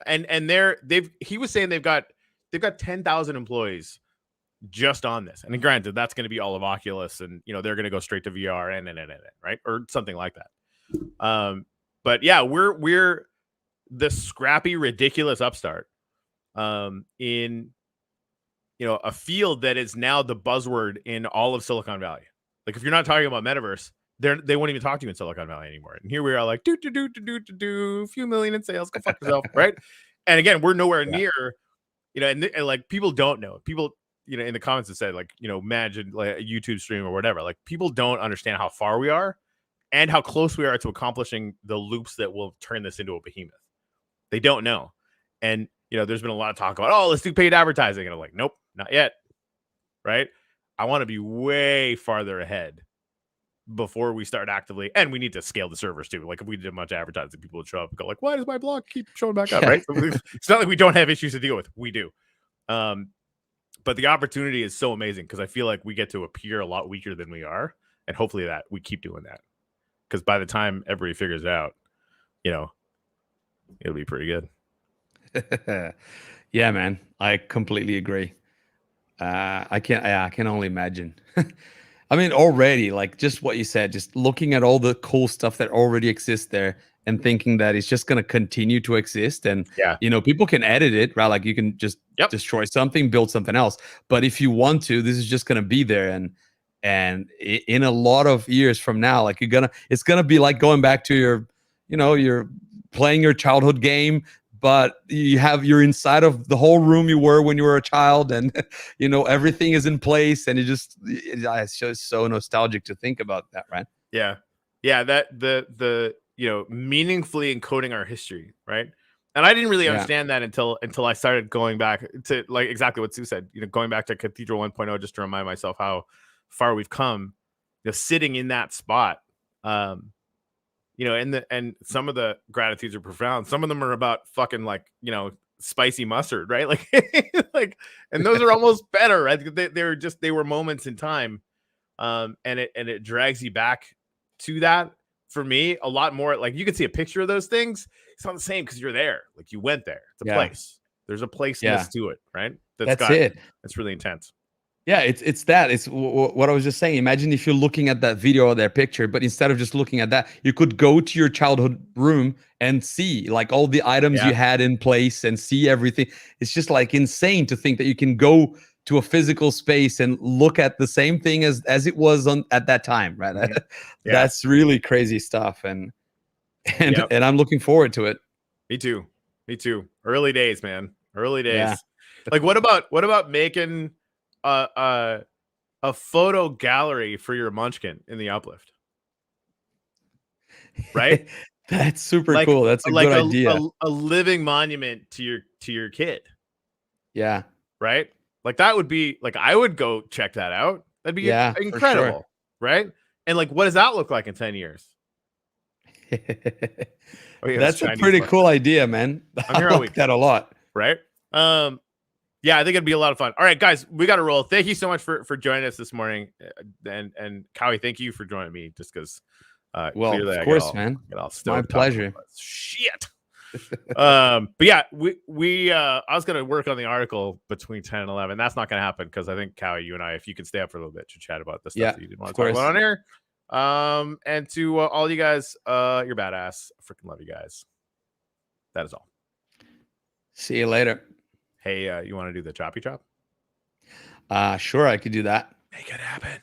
and he was saying they've got 10,000 employees just on this. And granted, that's going to be all of Oculus, and they're going to go straight to VR and right, or something like that. But yeah, we're the scrappy, ridiculous upstart in a field that is now the buzzword in all of Silicon Valley. Like if you're not talking about metaverse, they won't even talk to you in Silicon Valley anymore. And here we are, like a few million in sales. Go fuck yourself, right? And again, we're nowhere near, and like people don't know. People, in the comments have said like, imagine like a YouTube stream or whatever. Like people don't understand how far we are and how close we are to accomplishing the loops that will turn this into a behemoth. They don't know. And there's been a lot of talk about, oh, let's do paid advertising. And I'm like, nope, not yet. Right? I want to be way farther ahead before we start actively, and we need to scale the servers too. Like if we did much advertising, people would show up and go like, why does my blog keep showing back up? Right? It's not like we don't have issues to deal with. We do. But the opportunity is so amazing because I feel like we get to appear a lot weaker than we are. And hopefully that we keep doing that. Because by the time everybody figures it out, it'll be pretty good. Yeah, man. I completely agree. I can only imagine. I mean, already, like just what you said, just looking at all the cool stuff that already exists there and thinking that it's just going to continue to exist. And, people can edit it, right? Like you can just destroy something, build something else. But if you want to, this is just going to be there. And in a lot of years from now, like it's going to be like going back to you're playing your childhood game, but you're inside of the whole room you were when you were a child, and everything is in place, and it's just so nostalgic to think about that, right? Yeah, that the meaningfully encoding our history, right? And I didn't really understand that until I started going back to like exactly what Sue said, going back to Cathedral 1.0 just to remind myself how far we've come, sitting in that spot. And some of the gratitudes are profound. Some of them are about fucking like, spicy mustard, right? Like, and those are almost better, right? They were moments in time. And it drags you back to that. For me, a lot more, like you can see a picture of those things. It's not the same because you're there. Like you went there. It's a place. There's a placeness to it, right? That's it. It's really intense. Yeah, it's that. It's what I was just saying. Imagine if you're looking at that video or that picture, but instead of just looking at that, you could go to your childhood room and see like all the items you had in place and see everything. It's just like insane to think that you can go to a physical space and look at the same thing as it was at that time, right? Mm-hmm. That's really crazy stuff, and I'm looking forward to it. Me too. Early days, man. Early days. Yeah. Like what about making a photo gallery for your munchkin in the Uplift, right? That's super cool. That's a good idea. A living monument to your kid. Yeah. Right. Like that would be like, I would go check that out. That'd be incredible. Sure. Right. And like, what does that look like in 10 years? That's a pretty cool idea, man. I like that a lot. Right. Yeah, I think it'd be a lot of fun. All right, guys, we got to roll. Thank you so much for joining us this morning, and Cowie, thank you for joining me. Just because, well, of course, man, my pleasure. Shit. But yeah, I was gonna work on the article between 10 and 11. That's not gonna happen because I think Cowie, you and I, if you can stay up for a little bit, should chat about the stuff that you didn't want to talk about on air. And to all you guys, you're badass. I freaking love you guys. That is all. See you later. Hey, you want to do the choppy chop? Sure, I could do that. Make it happen.